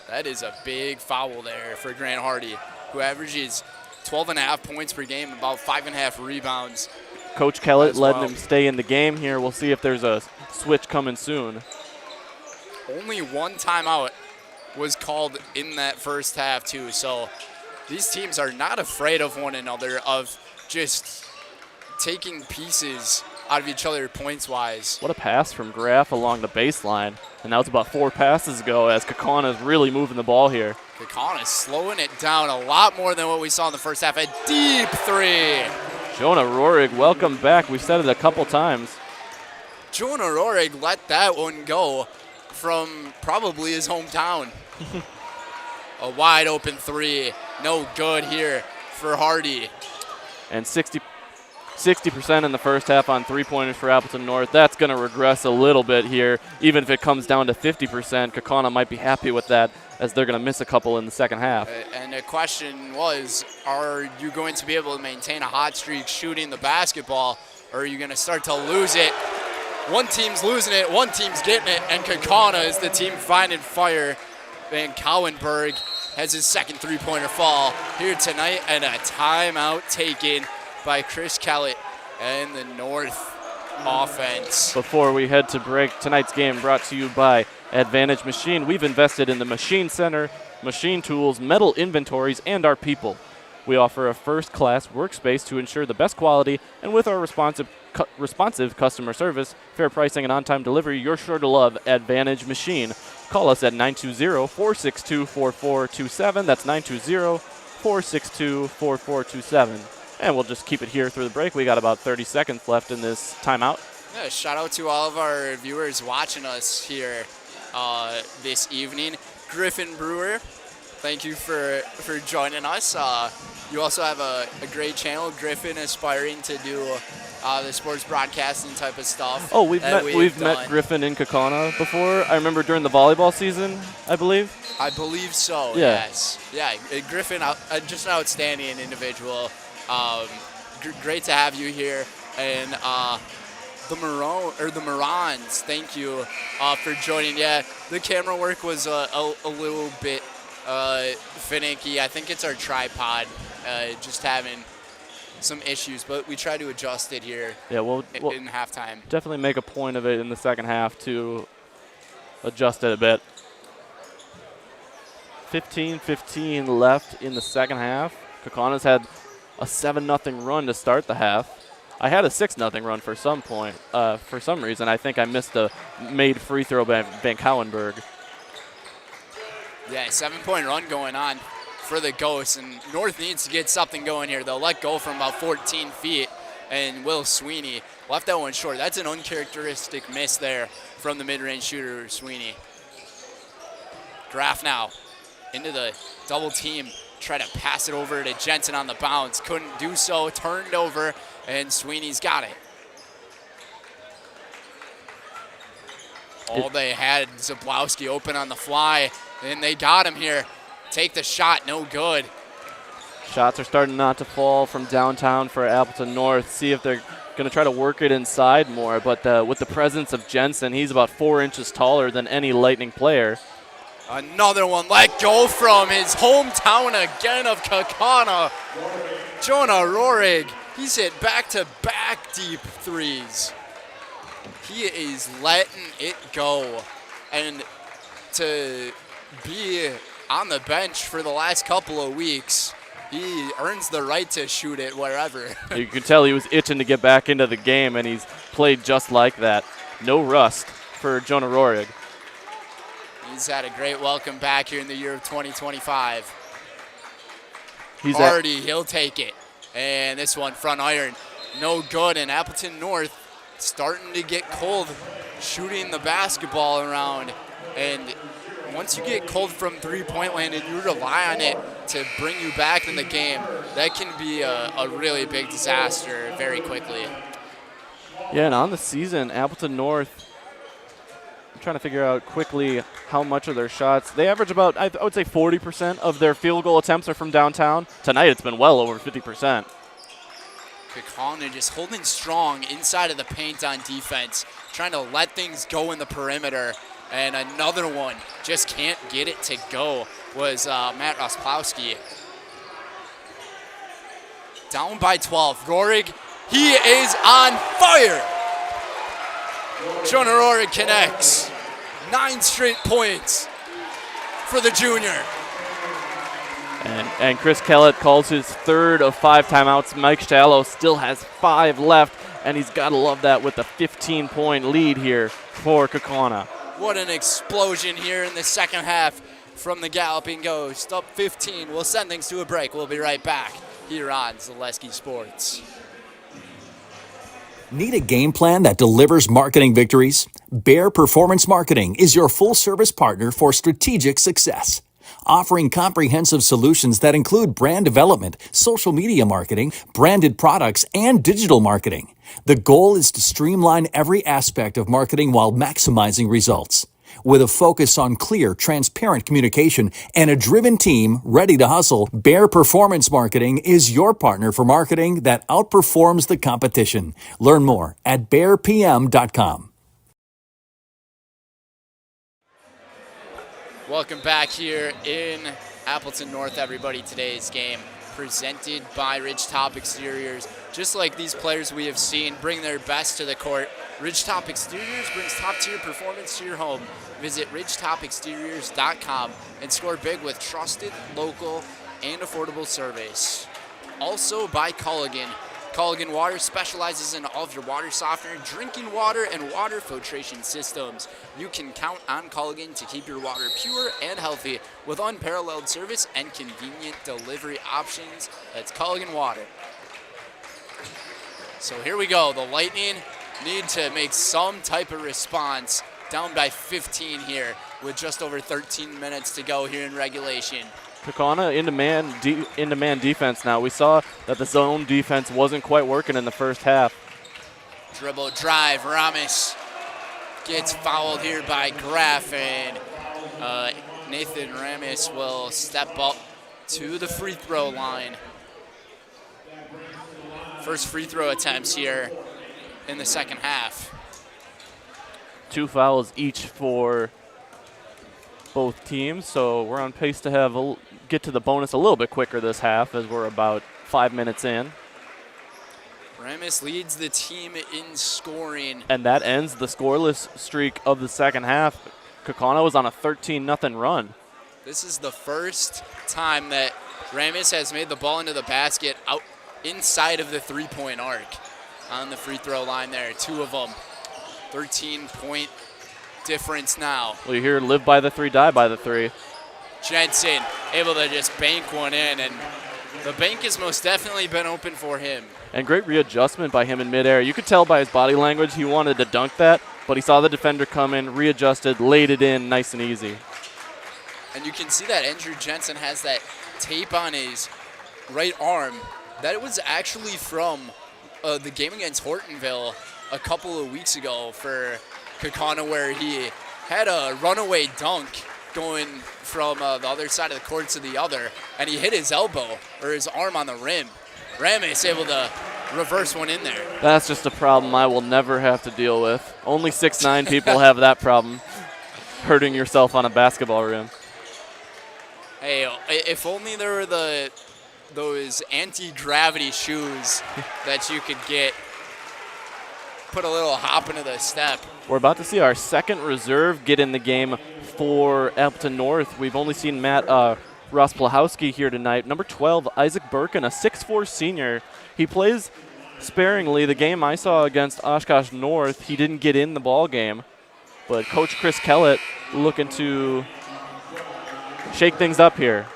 That is a big foul there for Grant Hardy, who averages 12.5 points per game, about 5.5 rebounds. Coach Kellett letting him stay in the game here. We'll see if there's a switch coming soon. Only one timeout was called in that first half, too. So these teams are not afraid of one another, of just taking pieces out of each other points-wise. What a pass from Graff along the baseline. And that was about 4 passes ago as Kaukauna is really moving the ball here. Kaukauna is slowing it down a lot more than what we saw in the first half. A deep 3. Jonah Rohrig, welcome back. We've said it a couple times. Jonah Rohrig let that one go from probably his hometown. A wide open 3. No good here for Hardy. And 60% in the first half on 3-pointers for Appleton North. That's going to regress a little bit here. Even if it comes down to 50%, Kaukauna might be happy with that as they're going to miss a couple in the second half. And the question was, are you going to be able to maintain a hot streak shooting the basketball, or are you going to start to lose it? One team's losing it, one team's getting it, and Kaukauna is the team finding fire. Van Cauwenberg has his second 3-pointer fall here tonight, and a timeout taken by Chris Kellett and the North offense. Before we head to break, tonight's game brought to you by Advantage Machine. We've invested in the Machine Center, machine tools, metal inventories, and our people. We offer a first-class workspace to ensure the best quality, and with our responsive customer service, fair pricing, and on-time delivery, you're sure to love Advantage Machine. Call us at 920-462-4427. That's 920-462-4427. And we'll just keep it here through the break. We got about 30 seconds left in this timeout. Yeah, shout out to all of our viewers watching us here this evening. Griffin Brewer, thank you for joining us. You also have a great channel, Griffin, aspiring to do the sports broadcasting type of stuff. Oh, we've met Griffin in Kaukauna before. I remember during the volleyball season, I believe. I believe so, yeah. Yes. Yeah, Griffin, just an outstanding individual. Great to have you here, and the Morons, thank you for joining. Yeah, the camera work was a little bit finicky. I think it's our tripod just having some issues, but we try to adjust it here. Yeah, we'll in halftime. Definitely make a point of it in the second half to adjust it a bit. 15-15 left in the second half. Kaukana's had a 7-0 run to start the half. I had a 6-0 run for some reason. I think I missed a made free throw by Van Cauwenberg. Yeah, 7-point run going on for the Ghosts, and North needs to get something going here. They'll let go from about 14 feet, and Will Sweeney left that one short. That's an uncharacteristic miss there from the mid-range shooter, Sweeney. Graf now into the double team. Try to pass it over to Jensen on the bounce. Couldn't do so. Turned over, and Sweeney's got it. All they had, Zablowski open on the fly, and they got him here. Take the shot, no good. Shots are starting not to fall from downtown for Appleton North. See if they're going to try to work it inside more, but with the presence of Jensen, he's about 4 inches taller than any Lightning player. Another one let go from his hometown again of Kaukauna. Jonah Rohrig, he's hit back-to-back deep threes. He is letting it go. And to be on the bench for the last couple of weeks, he earns the right to shoot it wherever. You could tell he was itching to get back into the game, and he's played just like that. No rust for Jonah Rohrig. He's had a great welcome back here in the year of 2025. Hardy, he'll take it. And this one, front iron, no good. And Appleton North starting to get cold shooting the basketball around. And once you get cold from three-point land and you rely on it to bring you back in the game, that can be a really big disaster very quickly. Yeah, and on the season, Appleton North, I'm trying to figure out quickly how much of their shots. They average about, I would say 40% of their field goal attempts are from downtown. Tonight it's been well over 50%. Kaukauna just holding strong inside of the paint on defense, trying to let things go in the perimeter. And another one, just can't get it to go, was Matt Rosplowski. Down by 12. Rohrig, he is on fire. Jonah Rohrig connects. 9 straight points for the junior. And Chris Kellett calls his third of 5 timeouts. Mike Shallow still has 5 left, and he's got to love that with a 15-point lead here for Kaukauna. What an explosion here in the second half from the Galloping Ghost. Up 15. We'll send things to a break. We'll be right back here on Zaleski Sports. Need a game plan that delivers marketing victories? Bear Performance Marketing is your full-service partner for strategic success. Offering comprehensive solutions that include brand development, social media marketing, branded products, and digital marketing. The goal is to streamline every aspect of marketing while maximizing results. With a focus on clear, transparent communication and a driven team ready to hustle, Bear Performance Marketing is your partner for marketing that outperforms the competition. Learn more at bearpm.com. Welcome back here in Appleton North, everybody. Today's game presented by Ridgetop Exteriors. Just like these players we have seen bring their best to the court, Ridgetop Exteriors brings top-tier performance to your home. Visit ridgetopexteriors.com and score big with trusted, local, and affordable service. Also by Culligan. Culligan Water specializes in all of your water softener, drinking water, and water filtration systems. You can count on Culligan to keep your water pure and healthy with unparalleled service and convenient delivery options. That's Culligan Water. So here we go. The Lightning need to make some type of response. Down by 15 here with just over 13 minutes to go here in regulation. Kaukauna into man defense now. We saw that the zone defense wasn't quite working in the first half. Dribble drive. Ramos gets fouled here by Graf, and Nathan Ramos will step up to the free throw line. First free throw attempts here in the second half. 2 fouls each for both teams, so we're on pace to get to the bonus a little bit quicker this half as we're about 5 minutes in. Ramos leads the team in scoring. And that ends the scoreless streak of the second half. Kaukauna was on a 13-0 run. This is the first time that Ramos has made the ball into the basket out inside of the three-point arc on the free throw line there. 2 of them. 13-point difference now. Well, you hear live by the 3, die by the 3. Jensen able to just bank one in, and the bank has most definitely been open for him. And great readjustment by him in midair. You could tell by his body language he wanted to dunk that, but he saw the defender come in, readjusted, laid it in nice and easy. And you can see that Andrew Jensen has that tape on his right arm. That was actually from the game against Hortonville a couple of weeks ago for Kaukauna, where he had a runaway dunk going from the other side of the court to the other, and he hit his elbow or his arm on the rim. Ramis able to reverse one in there. That's just a problem I will never have to deal with. Only 6'9" people have that problem, hurting yourself on a basketball rim. Hey, if only there were those anti-gravity shoes that you could get, put a little hop into the step. We're about to see our second reserve get in the game for Appleton North. We've only seen Matt Rosplahowski here tonight. Number 12, Isaac Birkin, a 6'4" senior. He plays sparingly. The game I saw against Oshkosh North, he didn't get in the ball game. But Coach Chris Kellett looking to shake things up here.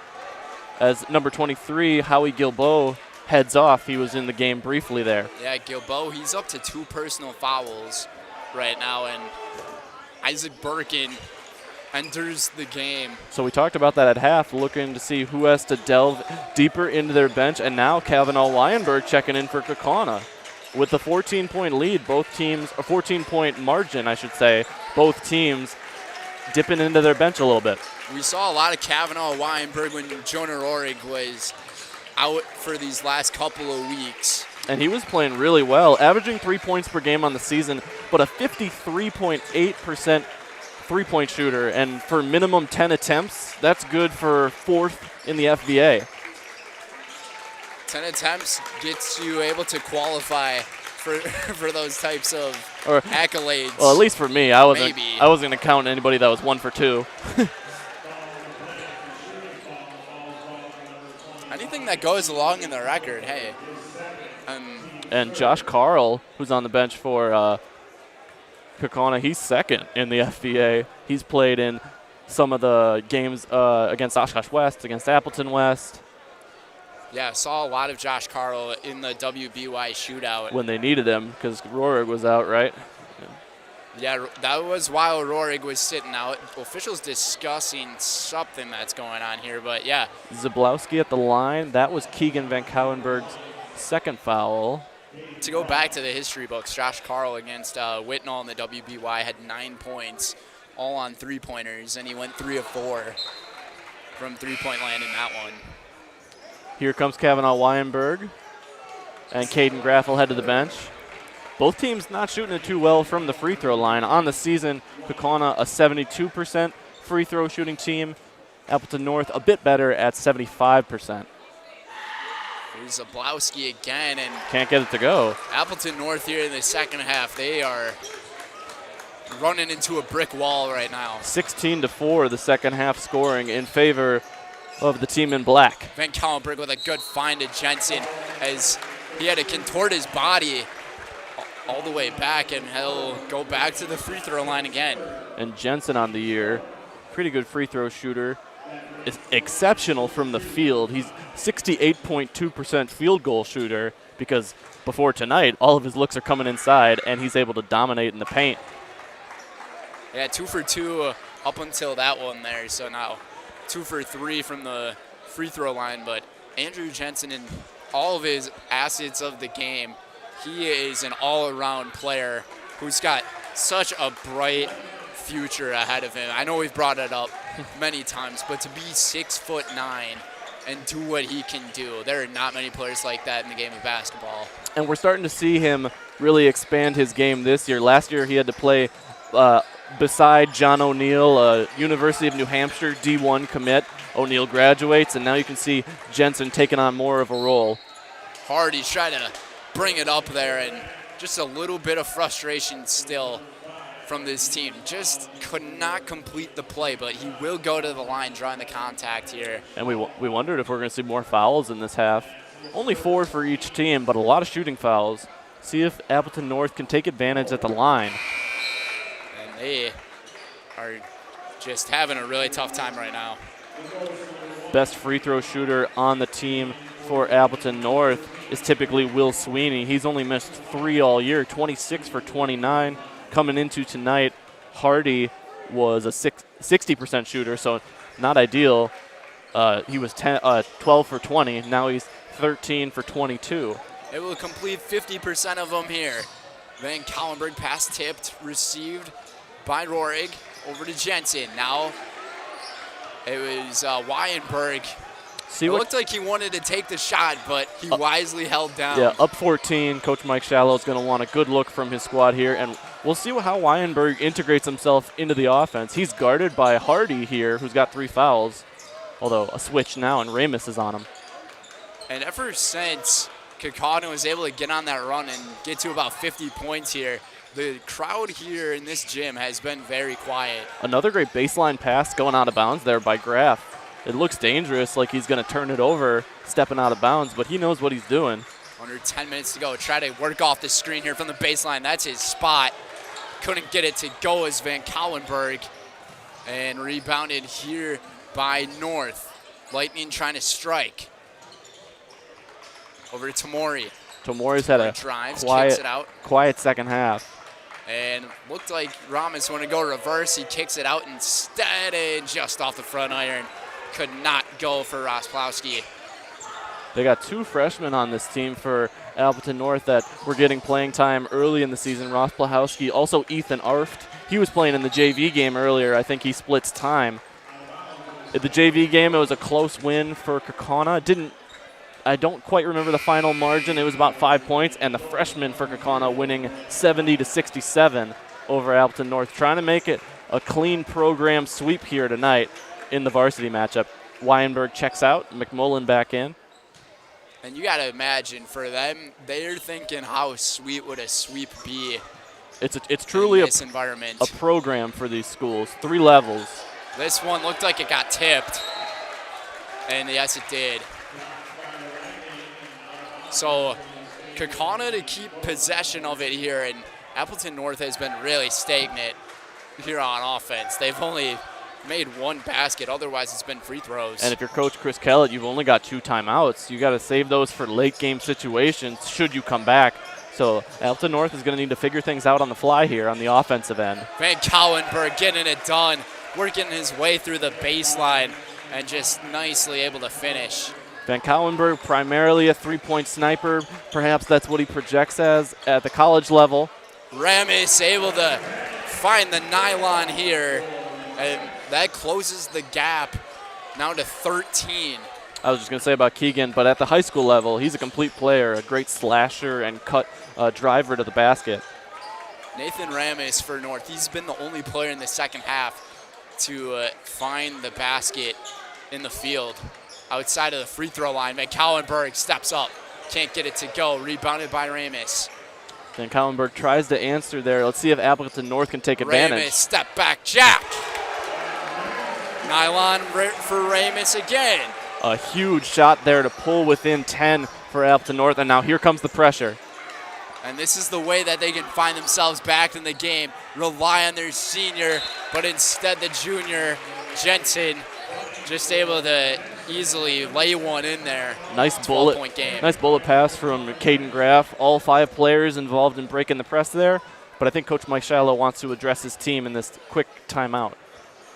As number 23, Howie Gilbo, heads off. He was in the game briefly there. Yeah, Gilbo, he's up to 2 personal fouls right now, and Isaac Birkin enters the game. So we talked about that at half, looking to see who has to delve deeper into their bench, and now Kavanaugh Wyenberg checking in for Kaukauna. With the 14-point lead, both teams, a 14-point margin, I should say, both teams dipping into their bench a little bit. We saw a lot of Kavanaugh Wyenberg when Jonah Rohrig was out for these last couple of weeks. And he was playing really well, averaging 3 points per game on the season, but a 53.8% three-point shooter. And for minimum 10 attempts, that's good for 4th in the FBA. 10 attempts gets you able to qualify for those types of accolades. Well, at least for me, I wasn't Maybe. going to count anybody that was 1 for 2. Anything that goes along in the record, hey. And Josh Carl, who's on the bench for Kaukauna, he's 2nd in the FBA. He's played in some of the games against Oshkosh West, against Appleton West. Yeah, saw a lot of Josh Carl in the WBY shootout. When they needed him, because Rohrig was out, right? Yeah, that was while Rohrig was sitting out. Officials discussing something that's going on here, but yeah. Zablowski at the line. That was Keegan Van Couwenberg's 2nd foul. To go back to the history books, Josh Carl against Whitnall in the WBY had 9 points, all on three-pointers, and he went 3 of 4 from three-point land in that one. Here comes Kavanaugh Wyenberg, and Caden Graff will head to the bench. Both teams not shooting it too well from the free throw line. On the season, Kaukauna a 72% free throw shooting team. Appleton North a bit better at 75%. Here's Zablowski again, and can't get it to go. Appleton North here in the second half, they are running into a brick wall right now. 16-4, the second half scoring in favor of the team in black. Van Couwenberg with a good find to Jensen as he had to contort his body all the way back, and he'll go back to the free throw line again. And Jensen on the year, pretty good free throw shooter. Is exceptional from the field. He's 68.2% field goal shooter because before tonight, all of his looks are coming inside, and he's able to dominate in the paint. Yeah, 2 for 2 up until that one there, so now 2 for 3 from the free throw line. But Andrew Jensen, in all of his assets of the game, he is an all-around player who's got such a bright future ahead of him. I know we've brought it up many times, but to be 6'9" and do what he can do, there are not many players like that in the game of basketball. And we're starting to see him really expand his game this year. Last year he had to play beside John O'Neill, a University of New Hampshire D1 commit. O'Neill graduates, and now you can see Jensen taking on more of a role. Hard, he's trying to bring it up there, and just a little bit of frustration still from this team. Just could not complete the play, but he will go to the line drawing the contact here. And we wondered if we're going to see more fouls in this half. Only 4 for each team, but a lot of shooting fouls. See if Appleton North can take advantage at the line. And they are just having a really tough time right now. Best free throw shooter on the team for Appleton North is typically Will Sweeney. He's only missed 3 all year, 26 for 29. Coming into tonight, Hardy was a 60% shooter, so not ideal. He was 12 for 20. Now he's 13 for 22. It will complete 50% of them here. Van Kallenberg pass tipped, received by Rohrig over to Jensen. Now it was Weinberg. It looked like he wanted to take the shot, but he wisely held down. Yeah, up 14. Coach Mike Shallow is going to want a good look from his squad here, and we'll see how Weinberg integrates himself into the offense. He's guarded by Hardy here, who's got 3 fouls, although a switch now, and Ramus is on him. And ever since Kaukauna was able to get on that run and get to about 50 points here, the crowd here in this gym has been very quiet. Another great baseline pass going out of bounds there by Graff. It looks dangerous, like he's going to turn it over, stepping out of bounds, but he knows what he's doing. Under 10 minutes to go. Try to work off the screen here from the baseline. That's his spot. Couldn't get it to go as Van Kallenberg. And rebounded here by North. Lightning trying to strike. Over to Tamori. Tamori's had a drives, kicks it out. Quiet second half. And looked like Ramos wanted to go reverse. He kicks it out instead and just off the front iron. Could not go for Rosplowski. They got 2 freshmen on this team for Appleton North that were getting playing time early in the season. Ross Plahowski, also Ethan Arft. He was playing in the JV game earlier. I think he splits time. At the JV game, it was a close win for Kaukauna. I don't quite remember the final margin. It was about 5 points, and the freshmen for Kaukauna winning 70-67 over Appleton North, trying to make it a clean program sweep here tonight in the varsity matchup. Weinberg checks out, McMullen back in. And you got to imagine, for them, they're thinking, how sweet would a sweep be? It's truly this environment. A program for these schools, 3 levels. This one looked like it got tipped, and yes, it did. So Kaukauna to keep possession of it here, and Appleton North has been really stagnant here on offense. They've only made 1 basket, otherwise it's been free throws. And if you're Coach Chris Kellett, you've only got 2 timeouts. You got to save those for late game situations should you come back. So Appleton North is going to need to figure things out on the fly here on the offensive end. Van Kallenberg getting it done, working his way through the baseline, and just nicely able to finish. Van Kallenberg, primarily a 3-point sniper. Perhaps that's what he projects as at the college level. Ramis able to find the nylon here, and that closes the gap now to 13. I was just going to say about Keegan, but at the high school level, he's a complete player, a great slasher and cut driver to the basket. Nathan Ramis for North, he's been the only player in the second half to find the basket in the field. Outside of the free throw line, Van Kallenberg steps up. Can't get it to go. Rebounded by Ramis. Van Kallenberg tries to answer there. Let's see if Appleton North can take advantage. Ramis, step back, jack. Nylon for Ramis again. A huge shot there to pull within 10 for Appleton North, and now here comes the pressure. And this is the way that they can find themselves back in the game. Rely on their senior, but instead the junior, Jensen, just able to easily lay one in there. Nice 12-point game. Nice bullet pass from Caden Graff. All 5 players involved in breaking the press there, but I think Coach Mike Shallow wants to address his team in this quick timeout.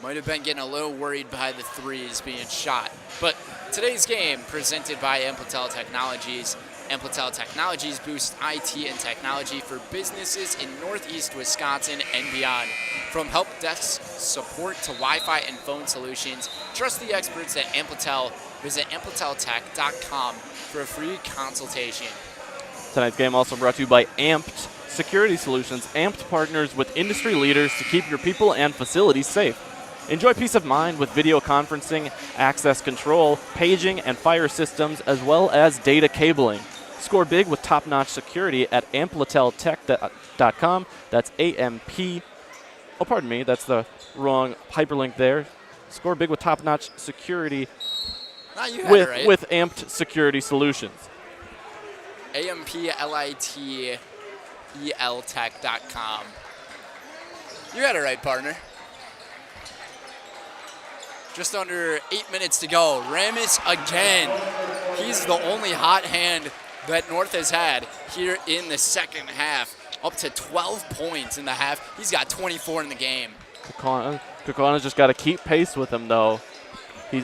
Might have been getting a little worried by the threes being shot. But today's game presented by Amplitel Technologies. Amplitel Technologies boosts IT and technology for businesses in Northeast Wisconsin and beyond. From help desk support to Wi-Fi and phone solutions, trust the experts at Amplitel. Visit ampliteltech.com for a free consultation. Tonight's game also brought to you by Amped Security Solutions. Amped partners with industry leaders to keep your people and facilities safe. Enjoy peace of mind with video conferencing, access control, paging, and fire systems, as well as data cabling. Score big with top-notch security at ampliteltech.com. That's A-M-P. Oh, pardon me. That's the wrong hyperlink there. Score big with top-notch security with Amped Security Solutions. ampliteltech.com. You got it right, partner. Just under 8 minutes to go. Ramis again. He's the only hot hand that North has had here in the second half. Up to 12 points in the half. He's got 24 in the game. Kaukauna's just got to keep pace with him, though.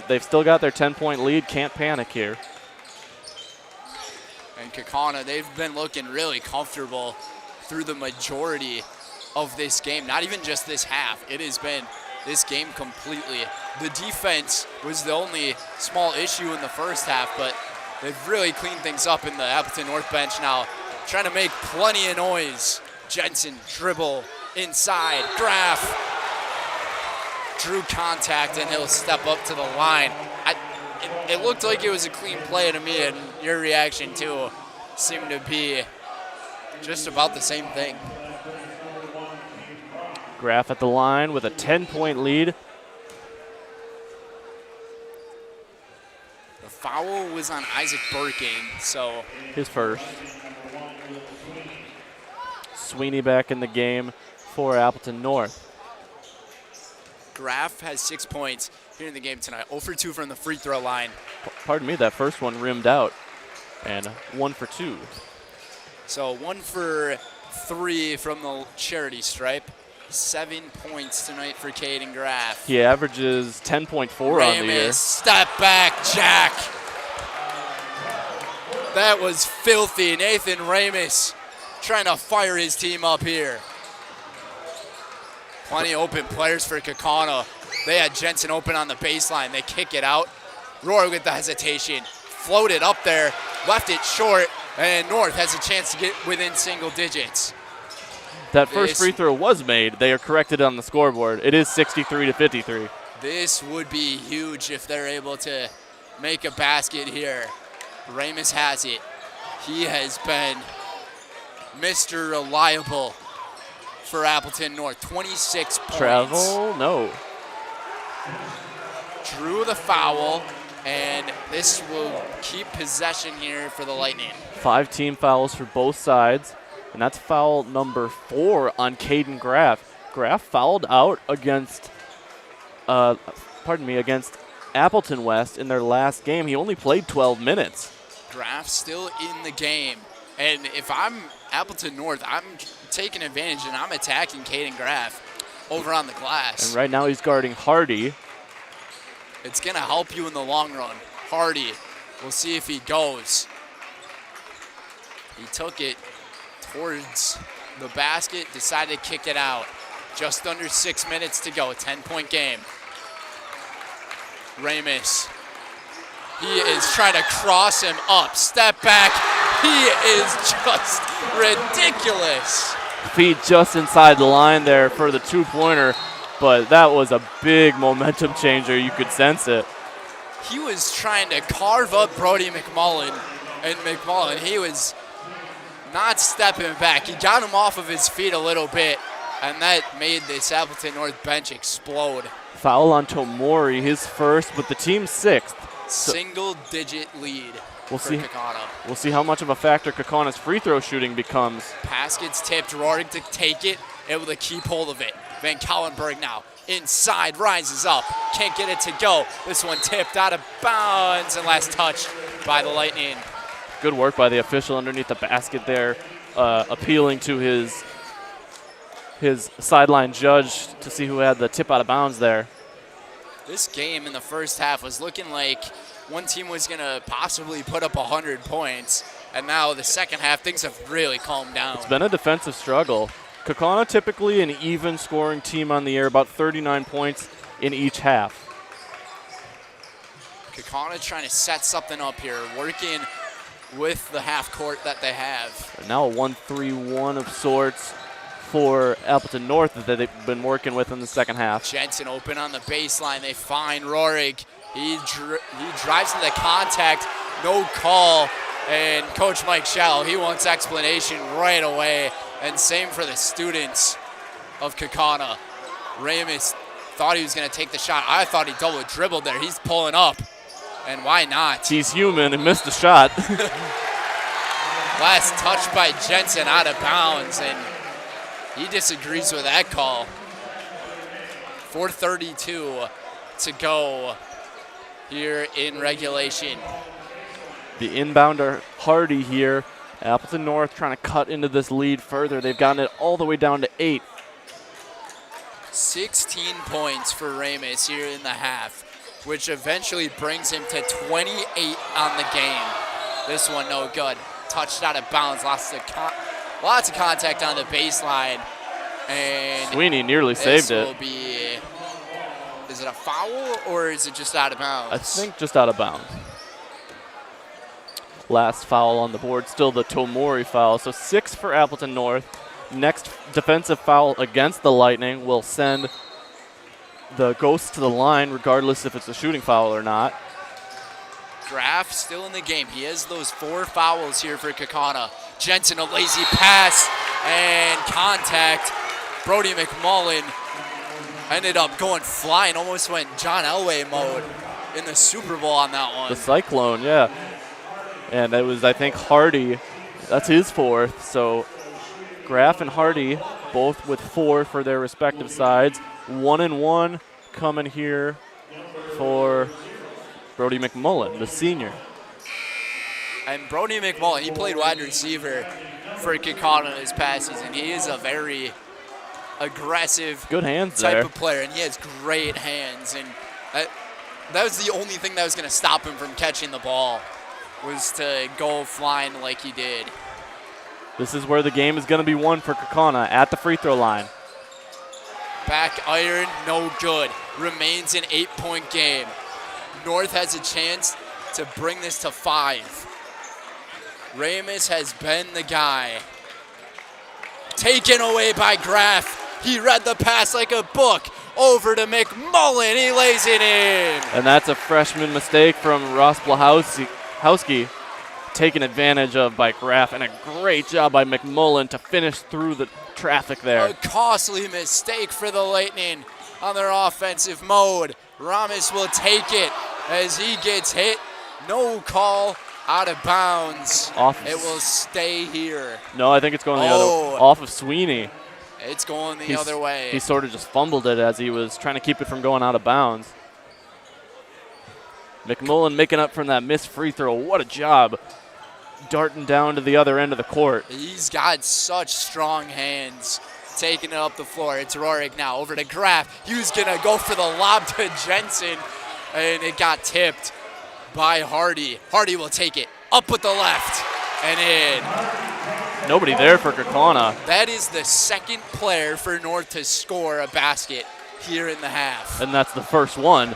They've still got their 10-point lead. Can't panic here. And Kaukauna, they've been looking really comfortable through the majority of this game. Not even just this half. It has been this game completely. The defense was the only small issue in the first half, but they've really cleaned things up in the Appleton North bench now, trying to make plenty of noise. Jensen dribble inside. Graf drew contact, and he'll step up to the line. It looked like it was a clean play to me, and your reaction too seemed to be just about the same thing. Graf at the line with a 10-point lead. The foul was on Isaac Burking, so. His first. Sweeney back in the game for Appleton North. Graf has 6 points here in the game tonight. 0 for 2 from the free throw line. Pardon me, that first one rimmed out. And 1 for 2. So 1 for 3 from the charity stripe. 7 points tonight for Caden Graf. He averages 10.4 on the year. Step back, Jack. That was filthy. Nathan Ramis trying to fire his team up here. Plenty of open players for Kaukauna. They had Jensen open on the baseline. They kick it out. Roy with the hesitation. Floated up there, left it short, and North has a chance to get within single digits. That first free throw was made. They are corrected on the scoreboard. It is 63-53. This would be huge if they're able to make a basket here. Ramis has it. He has been Mr. Reliable for Appleton North. 26 points. Travel? No. Drew the foul, and this will keep possession here for the Lightning. 5 team fouls for both sides, and that's foul number 4 on Caden Graf. Graf fouled out against, against Appleton West in their last game. He only played 12 minutes. Graf still in the game, and if I'm Appleton North, I'm taking advantage and I'm attacking Caden Graf over on the glass. And right now he's guarding Hardy. It's going to help you in the long run. Hardy, we'll see if he goes. He took it towards the basket, decided to kick it out. Just under 6 minutes to go, 10-point game. Ramis, he is trying to cross him up. Step back, he is just ridiculous. Feet just inside the line there for the two-pointer, but that was a big momentum changer. You could sense it. He was trying to carve up Brody McMullen, and McMullen, he was not stepping back. He got him off of his feet a little bit, and that made this Appleton North bench explode. Foul on Tomori, his first, but the team's 6th. Single-digit lead for Kaukauna. We'll see how much of a factor Kaukauna's free throw shooting becomes. Pass gets tipped, Roaring to take it, able to keep hold of it. Van Kallenberg now inside, rises up, can't get it to go. This one tipped out of bounds and last touched by the Lightning. Good work by the official underneath the basket there, appealing to his sideline judge to see who had the tip out of bounds there. This game in the first half was looking like one team was going to possibly put up 100 points, and now the second half, things have really calmed down. It's been a defensive struggle. Kaukauna typically an even scoring team on the year, about 39 points in each half. Kaukauna trying to set something up here, working with the half court that they have. And now a 1-3-1 of sorts for Appleton North that they've been working with in the second half. Jensen open on the baseline. They find Rohrig. He drives into contact, no call. And Coach Mike Shallow, he wants explanation right away. And same for the students of Kaukauna. Ramis thought he was going to take the shot. I thought he double dribbled there. He's pulling up. And why not? He's human and missed the shot. Last touch by Jensen out of bounds, and he disagrees with that call. 4:32 to go here in regulation. The inbounder Hardy here. Appleton North trying to cut into this lead further. They've gotten it all the way down to 8. 16 points for Ramus here in the half, which eventually brings him to 28 on the game. This one no good. Touched out of bounds, lots of contact on the baseline. And Sweeney nearly saved it. Is it a foul or is it just out of bounds? I think just out of bounds. Last foul on the board, still the Tomori foul. So 6 for Appleton North. Next defensive foul against the Lightning will send the Ghosts to the line, regardless if it's a shooting foul or not. Graff still in the game. He has those 4 fouls here for Kaukauna. Jensen, a lazy pass and contact. Brody McMullen ended up going flying, almost went John Elway mode in the Super Bowl on that one. The Cyclone, yeah. And it was, I think, Hardy. That's his 4th. So Graff and Hardy both with 4 for their respective sides. 1-1 coming here for Brody McMullen, the senior. And Brody McMullen, he played wide receiver for Kaukauna this past season. He is a very aggressive good hands type there. of player, and he has great hands. And that was the only thing that was going to stop him from catching the ball, was to go flying like he did. This is where the game is going to be won for Kaukauna at the free throw line. Back iron, no good. Remains an 8-point game. North has a chance to bring this to 5. Ramus has been the guy. Taken away by Graff. He read the pass like a book. Over to McMullen. He lays it in. And that's a freshman mistake from Ross Blahowski, taken advantage of by Graff, and a great job by McMullen to finish through the traffic there. A costly mistake for the Lightning on their offensive mode. Ramus will take it as he gets hit. No call, out of bounds. It will stay here. No, I think it's going the other way. Off of Sweeney. It's going the other way. He sort of just fumbled it as he was trying to keep it from going out of bounds. McMullen making up from that missed free throw. What a job. Darting down to the other end of the court. He's got such strong hands. Taking it up the floor. It's Rorik now. Over to Graff. He was going to go for the lob to Jensen, and it got tipped by Hardy. Hardy will take it. Up with the left and in. Nobody there for Kaukauna. That is the second player for North to score a basket here in the half. And that's the first one.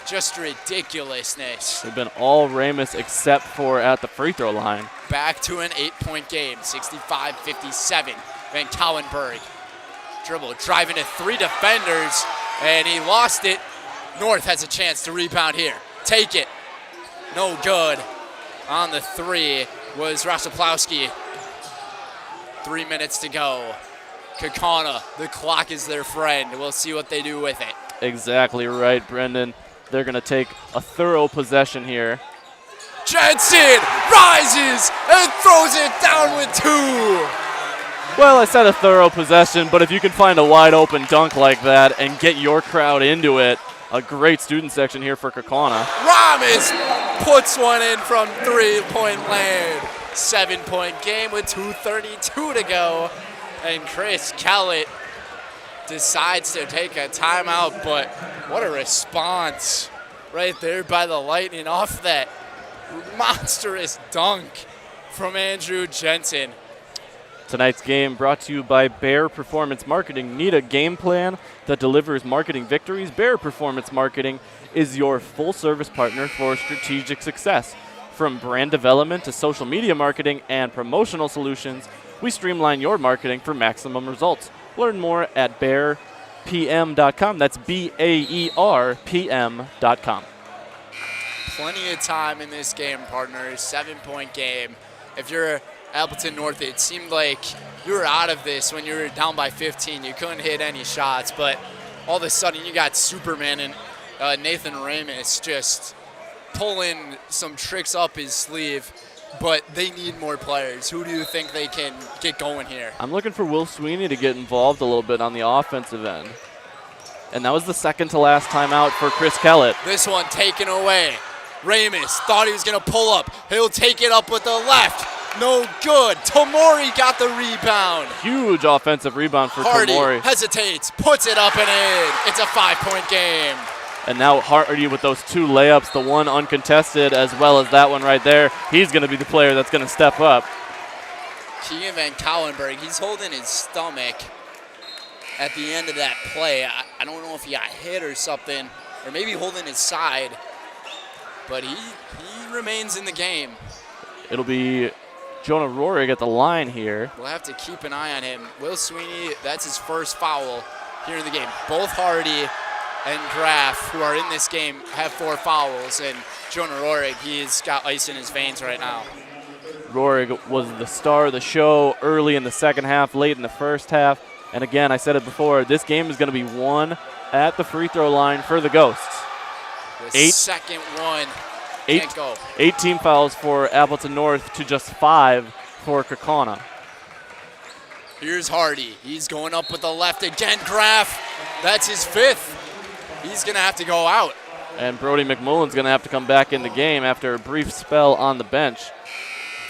Just ridiculousness. They've been all Ramus except for at the free throw line. Back to an 8-point game, 65-57. Van Cowenberg dribble, driving to 3 defenders, and he lost it. North has a chance to rebound here. Take it. No good. On the 3 was Rasoplowski. 3 minutes to go. Kaukauna, the clock is their friend. We'll see what they do with it. Exactly right, Brendan. They're going to take a thorough possession here. Jensen rises and throws it down with 2. Well, I said a thorough possession, but if you can find a wide open dunk like that and get your crowd into it, a great student section here for Kaukauna. Ramus puts one in from 3-point land. 7-point game with 2:32 to go. And Chris Kellett decides to take a timeout, but what a response right there by the Lightning off that monstrous dunk from Andrew Jensen. Tonight's game brought to you by Bear Performance Marketing. Need a game plan that delivers marketing victories? Bear Performance Marketing is your full-service partner for strategic success. From brand development to social media marketing and promotional solutions, we streamline your marketing for maximum results. Learn more at bearpm.com. That's BAERPM.com. Plenty of time in this game, partners. 7-point game. If you're Appleton North, it seemed like you were out of this when you were down by 15. You couldn't hit any shots, but all of a sudden you got Superman and Nathan Ramus just pulling some tricks up his sleeve, but they need more players. Who do you think they can get going here? I'm looking for Will Sweeney to get involved a little bit on the offensive end. And that was the second to last timeout for Chris Kellett. This one taken away. Ramis thought he was going to pull up. He'll take it up with the left. No good. Tomori got the rebound. Huge offensive rebound for Hardy Tomori. hesitates, puts it up and in. It's a 5-point game. And now Hardy with those 2 layups, the one uncontested as well as that one right there. He's going to be the player that's going to step up. Keegan Van Cauwenberg, he's holding his stomach at the end of that play. I don't know if he got hit or something, or maybe holding his side, but he remains in the game. It'll be Jonah Rohrig at the line here. We'll have to keep an eye on him. Will Sweeney, that's his first foul here in the game. Both Hardy and Graf, who are in this game, have 4 fouls, and Jonah Rohrig, he's got ice in his veins right now. Rohrig was the star of the show early in the second half, late in the first half. And again, I said it before, this game is going to be won at the free throw line for the Ghosts. The second one can't go. 8 team fouls for Appleton North to just 5 for Kaukauna. Here's Hardy. He's going up with the left again. Graf, that's his 5th. He's going to have to go out. And Brody McMullen's going to have to come back in the game after a brief spell on the bench.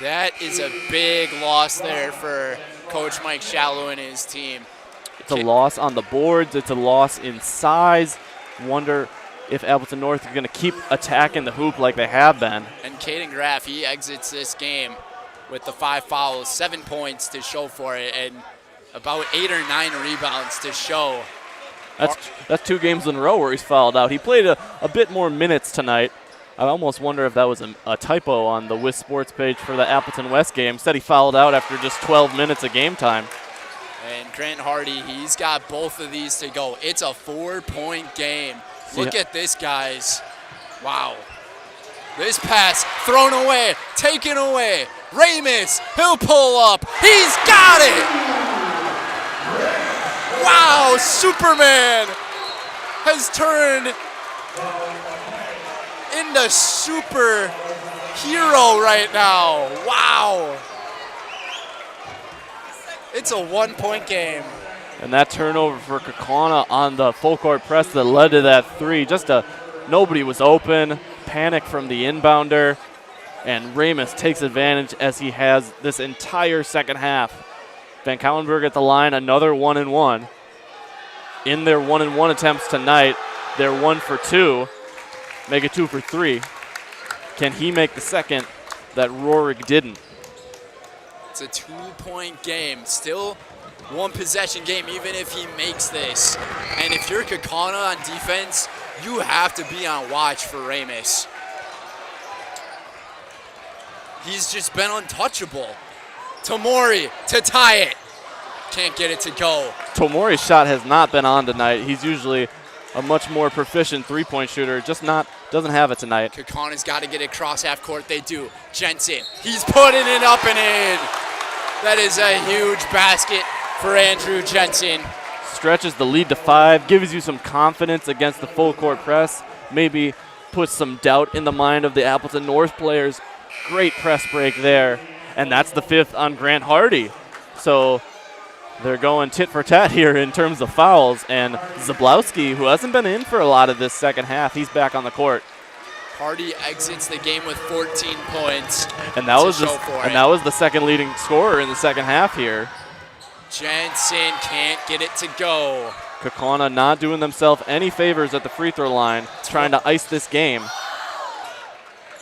That is a big loss there for Coach Mike Shallow and his team. It's a loss on the boards. It's a loss in size. Wonder if Appleton North is going to keep attacking the hoop like they have been. And Caden Graf, he exits this game with the 5 fouls, 7 points to show for it, and about 8 or 9 rebounds to show. That's 2 games in a row where he's fouled out. He played a bit more minutes tonight. I almost wonder if that was a typo on the WIS Sports page for the Appleton West game. Said he fouled out after just 12 minutes of game time. And Grant Hardy, he's got both of these to go. It's a 4-point game. Look at this, guys. Wow. This pass thrown away, taken away. Ramis, he'll pull up. He's got it! Wow, Superman has turned into super hero right now. Wow. It's a 1-point game. And that turnover for Kaukauna on the full court press that led to that 3. Nobody was open. Panic from the inbounder. And Ramis takes advantage as he has this entire second half. Van Cauwenberg at the line, another 1-and-1. In their 1-and-1 attempts tonight, they're 1 for 2. Make it 2 for 3. Can he make the second that Rohrig didn't? It's a 2-point game. Still 1-possession game, even if he makes this. And if you're Kaukauna on defense, you have to be on watch for Ramis. He's just been untouchable. Tomori to tie it. Can't get it to go. Tomori's shot has not been on tonight. He's usually a much more proficient 3-point shooter, doesn't have it tonight. Kaukana's got to get it across half court. They do. Jensen, he's putting it up and in. That is a huge basket for Andrew Jensen. Stretches the lead to 5, gives you some confidence against the full court press, maybe puts some doubt in the mind of the Appleton North players. Great press break there, and that's the 5th on Grant Hardy. So they're going tit for tat here in terms of fouls, and Zablowski, who hasn't been in for a lot of this second half, he's back on the court. Hardy exits the game with 14 points. And that was the second leading scorer in the second half here. Jensen can't get it to go. Kaukauna not doing themselves any favors at the free throw line, trying to ice this game.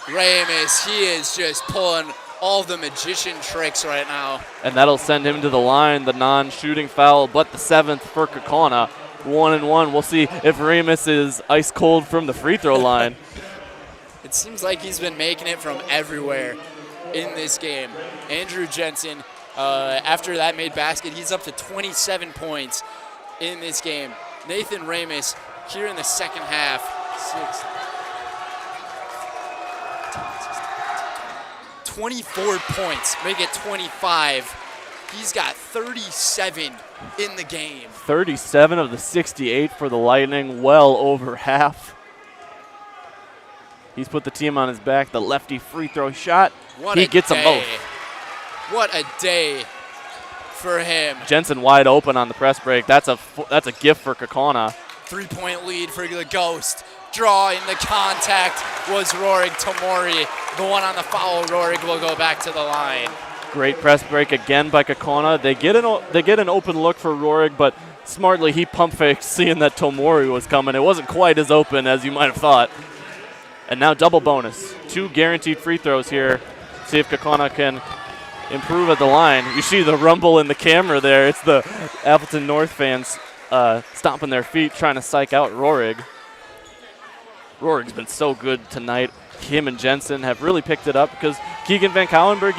Ramis, he is just pulling all the magician tricks right now. And that'll send him to the line, the non-shooting foul, but the 7th for Kaukauna. 1-and-1. We'll see if Ramis is ice cold from the free throw line. It seems like he's been making it from everywhere in this game. Andrew Jensen, after that made basket, he's up to 27 points in this game. Nathan Ramis here in the second half. 24 points, make it 25. He's got 37 in the game. 37 of the 68 for the Lightning, well over half. He's put the team on his back. The lefty free throw shot, he gets them both. What a day for him. Jensen wide open on the press break. That's a gift for Kaukauna. 3-point lead for the Ghost. Drawing the contact was Rorig Tomori. The one on the foul, Rorig will go back to the line. Great press break again by Kaukauna. They get an open look for Rorig, but smartly he pump faked seeing that Tomori was coming. It wasn't quite as open as you might have thought. And now double bonus. 2 guaranteed free throws here. See if Kaukauna can improve at the line. You see the rumble in the camera there. It's the Appleton North fans stomping their feet trying to psych out Rorig. Rorig's been so good tonight. Him and Jensen have really picked it up because Keegan Van Cauwenberg,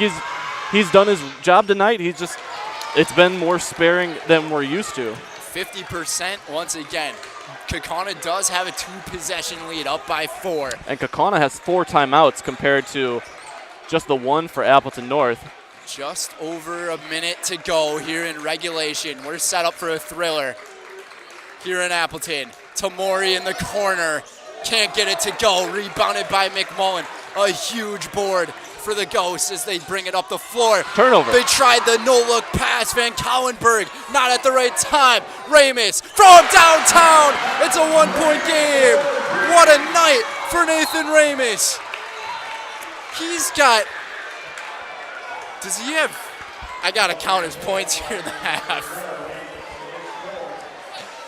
he's done his job tonight. It's been more sparing than we're used to. 50% once again. Kaukauna does have a 2-possession lead, up by 4. And Kaukauna has 4 timeouts compared to just the 1 for Appleton North. Just over a minute to go here in regulation. We're set up for a thriller here in Appleton. Tomori in the corner. Can't get it to go. Rebounded by McMullen. A huge board for the Ghosts as they bring it up the floor. Turnover. They tried the no-look pass. Van Cauwenberg not at the right time. Ramis from downtown. It's a 1-point game. What a night for Nathan Ramis. He's got... Does he have... I got to count his points here in the half.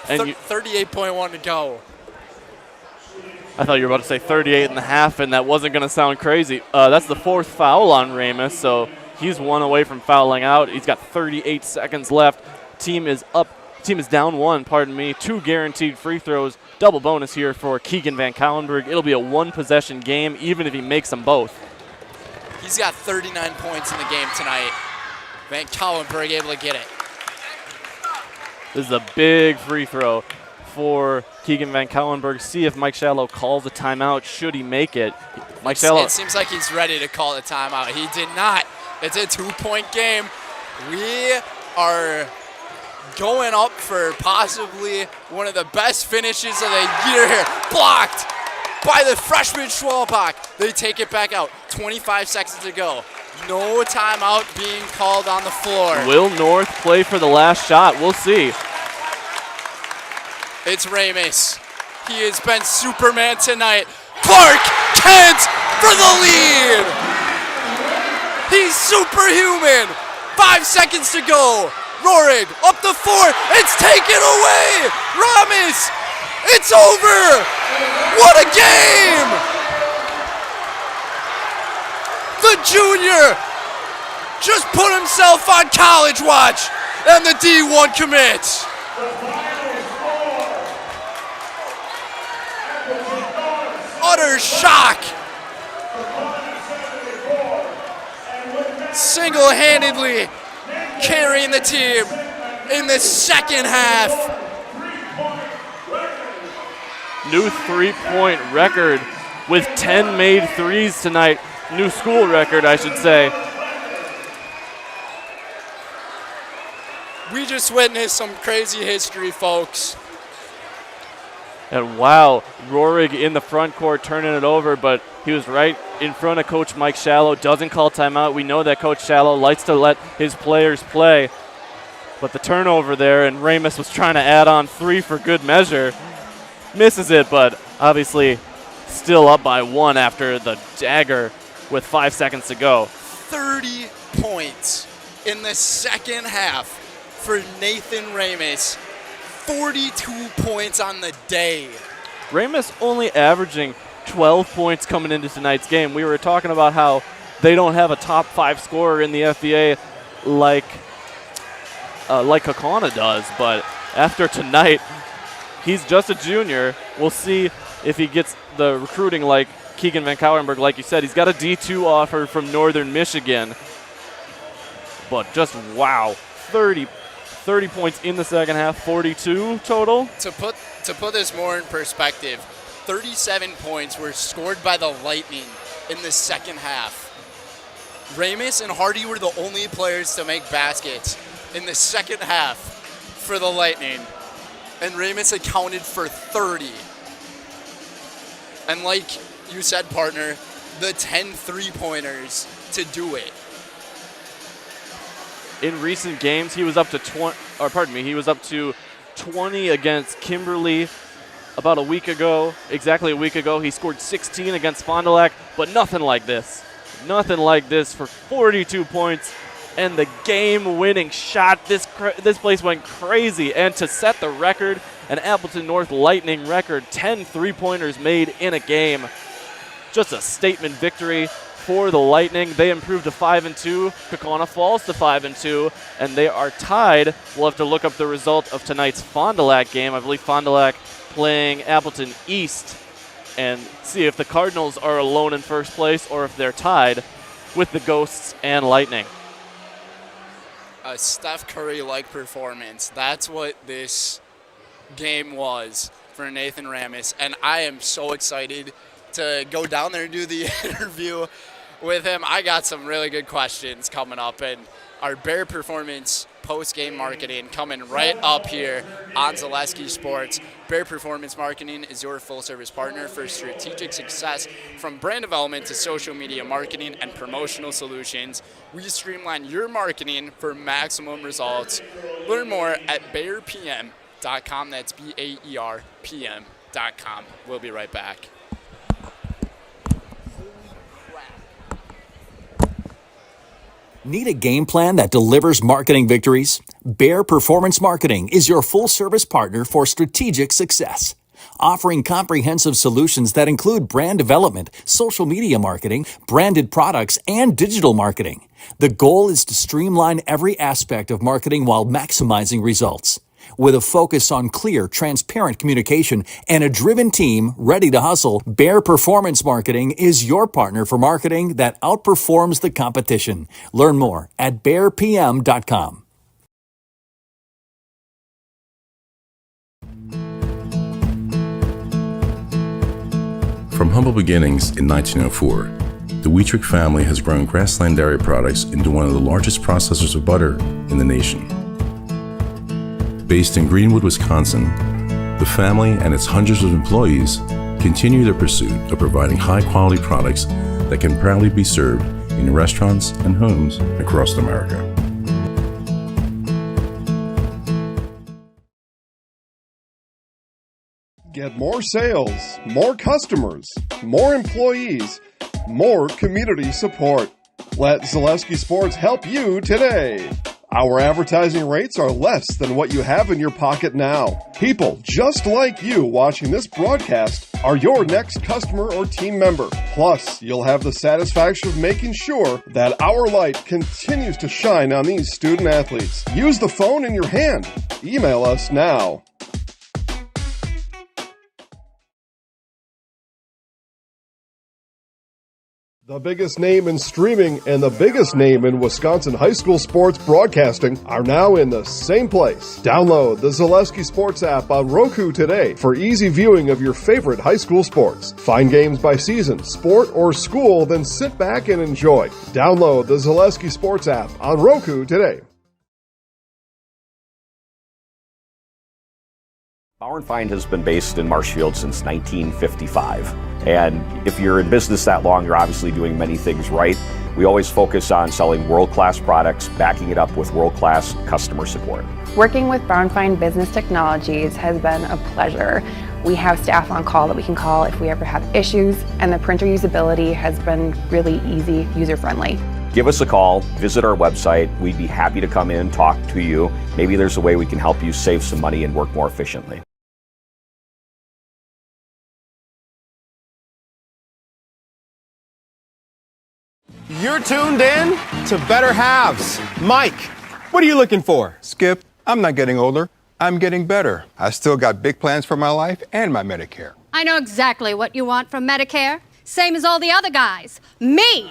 And 38.1 to go. I thought you were about to say 38 and a half, and that wasn't going to sound crazy. That's the 4th foul on Ramis, so he's 1 away from fouling out. He's got 38 seconds left. Team is down 1, pardon me. 2 guaranteed free throws. Double bonus here for Keegan Van Cauwenberg. It'll be a 1-possession game, even if he makes them both. He's got 39 points in the game tonight. Van Cauwenberg able to get it. This is a big free throw for Keegan Van Cauwenberg. See if Mike Shallow calls a timeout. Should he make it? Mike Shallow. It seems like he's ready to call a timeout. He did not. It's a 2-point game. We are going up for possibly one of the best finishes of the year here. Blocked by the freshman Schwalbach. They take it back out. 25 seconds to go. No timeout being called on the floor. Will North play for the last shot? We'll see. It's Ramis. He has been Superman tonight. Clark Kent for the lead. He's superhuman. 5 seconds to go. Rorig up the floor. It's taken away. Ramis. It's over. What a game. The junior just put himself on college watch and the D1 commits. Utter shock. Single-handedly carrying the team in the second half. New 3-point record with 10 made threes tonight. New school record, I should say. We just witnessed some crazy history, folks. And wow, Rorig in the front court turning it over, but he was right in front of Coach Mike Shallow. Doesn't call timeout. We know that Coach Shallow likes to let his players play. But the turnover there, and Ramis was trying to add on 3 for good measure. Misses it, but obviously still up by 1 after the dagger with 5 seconds to go. 30 points in the second half for Nathan Ramis. 42 points on the day. Ramis only averaging 12 points coming into tonight's game. We were talking about how they don't have a top 5 scorer in the FBA like Kaukauna does, but after tonight, he's just a junior. We'll see if he gets the recruiting like Keegan Van Cauwenberg. Like you said, he's got a D2 offer from Northern Michigan. But just wow, 30 points in the second half, 42 total. To put this more in perspective, 37 points were scored by the Lightning in the second half. Ramis and Hardy were the only players to make baskets in the second half for the Lightning. And Ramis accounted for 30. And like you said, partner, the 10 3-pointers to do it. In recent games, he was up to 20 against Kimberly about a week ago, exactly a week ago, he scored 16 against Fond du Lac, but nothing like this. Nothing like this for 42 points and the game-winning shot. This place went crazy. And to set the record, an Appleton North Lightning record, 10 three-pointers made in a game. Just a statement victory for the Lightning. They improved to 5-2. Kaukauna falls to 5-2, and they are tied. We'll have to look up the result of tonight's Fond du Lac game. I believe Fond du Lac playing Appleton East, and see if the Cardinals are alone in first place or if they're tied with the Ghosts and Lightning. A Steph Curry-like performance. That's what this game was for Nathan Ramis, and I am so excited to go down there and do the interview with him. I got some really good questions coming up, and our Bear Performance post-game marketing coming right up here on Zaleski Sports. Bear Performance Marketing is your full-service partner for strategic success, from brand development to social media marketing and promotional solutions. We streamline your marketing for maximum results. Learn more at BearPM.com. That's BAERPM.com. We'll be right back. Need a game plan that delivers marketing victories? Bear Performance Marketing is your full-service partner for strategic success, offering comprehensive solutions that include brand development, social media marketing, branded products, and digital marketing. The goal is to streamline every aspect of marketing while maximizing results. With a focus on clear, transparent communication and a driven team ready to hustle, Bear Performance Marketing is your partner for marketing that outperforms the competition. Learn more at BearPM.com. From humble beginnings in 1904, the Wheatrick family has grown Grassland Dairy Products into one of the largest processors of butter in the nation. Based in Greenwood, Wisconsin, the family and its hundreds of employees continue their pursuit of providing high-quality products that can proudly be served in restaurants and homes across America. Get more sales, more customers, more employees, more community support. Let Zaleski Sports help you today. Our advertising rates are less than what you have in your pocket now. People just like you watching this broadcast are your next customer or team member. Plus, you'll have the satisfaction of making sure that our light continues to shine on these student athletes. Use the phone in your hand. Email us now. The biggest name in streaming and the biggest name in Wisconsin high school sports broadcasting are now in the same place. Download the Zaleski Sports app on Roku today for easy viewing of your favorite high school sports. Find games by season, sport, or school, then sit back and enjoy. Download the Zaleski Sports app on Roku today. Bauer & Feind has been based in Marshfield since 1955. And if you're in business that long, you're obviously doing many things right. We always focus on selling world-class products, backing it up with world-class customer support. Working with Bauer & Feind Business Technologies has been a pleasure. We have staff on call that we can call if we ever have issues, and the printer usability has been really easy, user-friendly. Give us a call, visit our website. We'd be happy to come in, talk to you. Maybe there's a way we can help you save some money and work more efficiently. You're tuned in to Better Halves. Mike, what are you looking for? Skip, I'm not getting older. I'm getting better. I still got big plans for my life and my Medicare. I know exactly what you want from Medicare. Same as all the other guys. Me!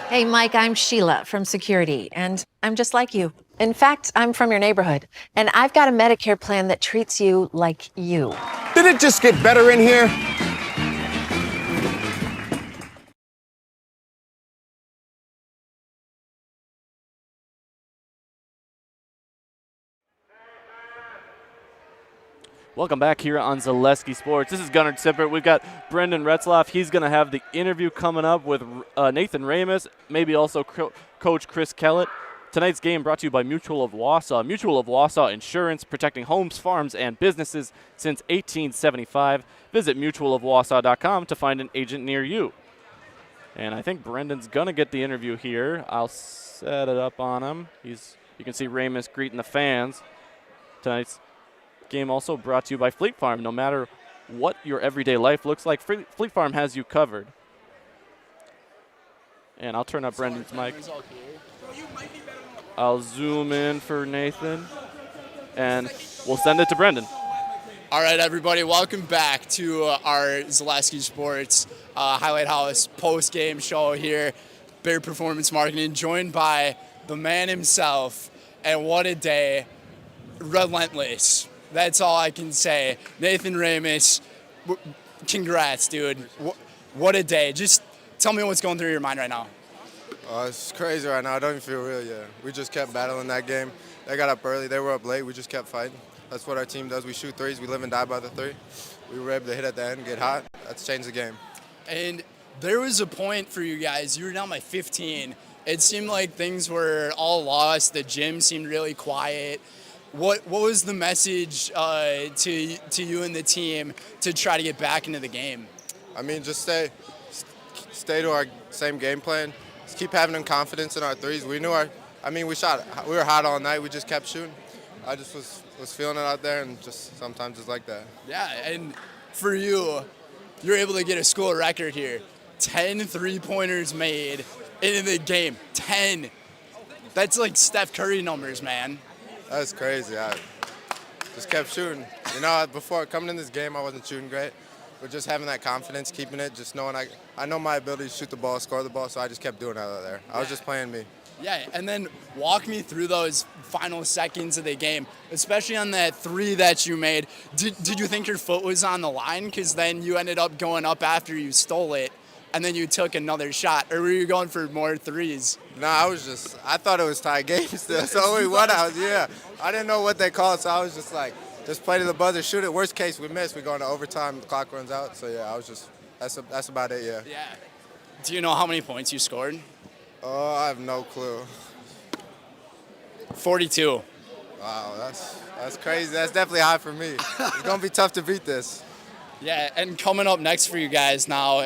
Hey, Mike, I'm Sheila from Security, and I'm just like you. In fact, I'm from your neighborhood, and I've got a Medicare plan that treats you like you. Did it just get better in here? Welcome back here on Zaleski Sports. This is Gunnar Zippert. We've got Brendan Retzloff. He's going to have the interview coming up with Nathan Ramis, maybe also Coach Chris Kellett. Tonight's game brought to you by Mutual of Wausau. Mutual of Wausau Insurance, protecting homes, farms, and businesses since 1875. Visit mutualofwausau.com to find an agent near you. And I think Brendan's going to get the interview here. I'll set it up on him. You can see Ramus greeting the fans. Tonight's game also brought to you by Fleet Farm. No matter what your everyday life looks like, Fleet Farm has you covered. And I'll turn up Brendan's mic. I'll zoom in for Nathan, and we'll send it to Brendan. All right, everybody, welcome back to our Zaleski Sports Highlight House post-game show here, Bear Performance Marketing, joined by the man himself, and what a day, relentless. That's all I can say. Nathan Ramus, congrats, dude. What a day. Just tell me what's going through your mind right now. It's crazy right now. I don't even feel real yet. We just kept battling that game. They got up early. They were up late. We just kept fighting. That's what our team does. We shoot threes. We live and die by the three. We were able to hit at the end, get hot. That's changed the game. And there was a point for you guys. You were down by 15. It seemed like things were all lost. The gym seemed really quiet. What was the message to you and the team to try to get back into the game? I mean, just stay to our same game plan. Just keep having confidence in our threes. We knew we were hot all night. We just kept shooting. I just was feeling it out there, and just sometimes it's like that. Yeah, and for you, you're able to get a school record here. 10 three-pointers made in the game. 10. That's like Steph Curry numbers, man. That's crazy. I just kept shooting. You know, before coming in this game, I wasn't shooting great. But just having that confidence, keeping it, just knowing I know my ability to shoot the ball, score the ball, so I just kept doing it out there. I was just playing me. Yeah, and then walk me through those final seconds of the game, especially on that three that you made. Did you think your foot was on the line? Because then you ended up going up after you stole it, and then you took another shot. Or were you going for more threes? No, I thought it was tie game still. So only one out. Yeah. I didn't know what they called, so I was just like, just play to the buzzer, shoot it. Worst case, we miss. We go into overtime, the clock runs out. So, yeah, that's about it, yeah. Yeah. Do you know how many points you scored? Oh, I have no clue. 42. Wow, that's crazy. That's definitely high for me. It's going to be tough to beat this. Yeah, and coming up next for you guys now,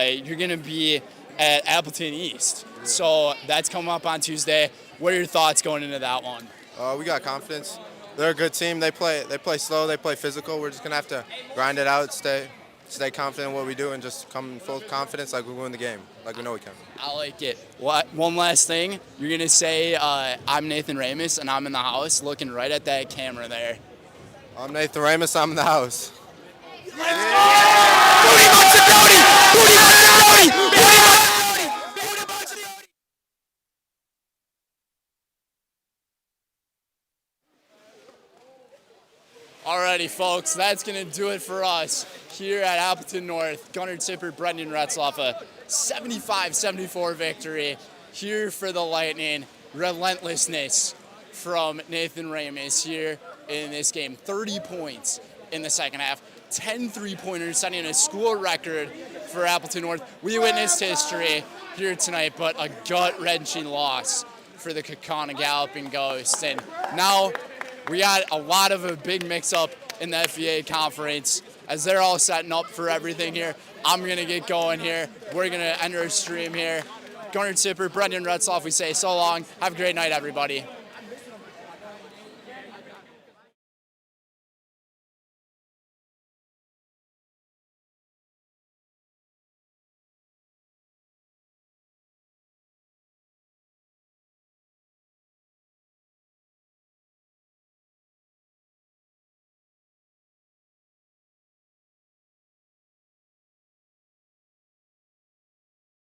you're going to be at Appleton East. Yeah. So that's coming up on Tuesday. What are your thoughts going into that one? We got confidence. They're a good team. They play slow. They play physical. We're just going to have to grind it out, stay confident in what we do, and just come in full confidence like we win the game, like we know we can. I like it. One last thing. You're going to say, I'm Nathan Ramus, and I'm in the house, looking right at that camera there. I'm Nathan Ramus. I'm in the house. Alrighty, folks, that's going to do it for us here at Appleton North. Gunnar Tipper, Brendan Retzloff, a 75-74 victory here for the Lightning. Relentlessness from Nathan Ramus here in this game. 30 points in the second half, 10 three-pointers, setting a school record for Appleton North. We witnessed history here tonight, but a gut-wrenching loss for the Kaukauna Galloping Ghosts. And now we got a big mix-up in the FVA conference as they're all setting up for everything here. I'm going to get going here. We're going to end our stream here. Gunnar Tipper, Brendan Retzloff, we say so long. Have a great night, everybody.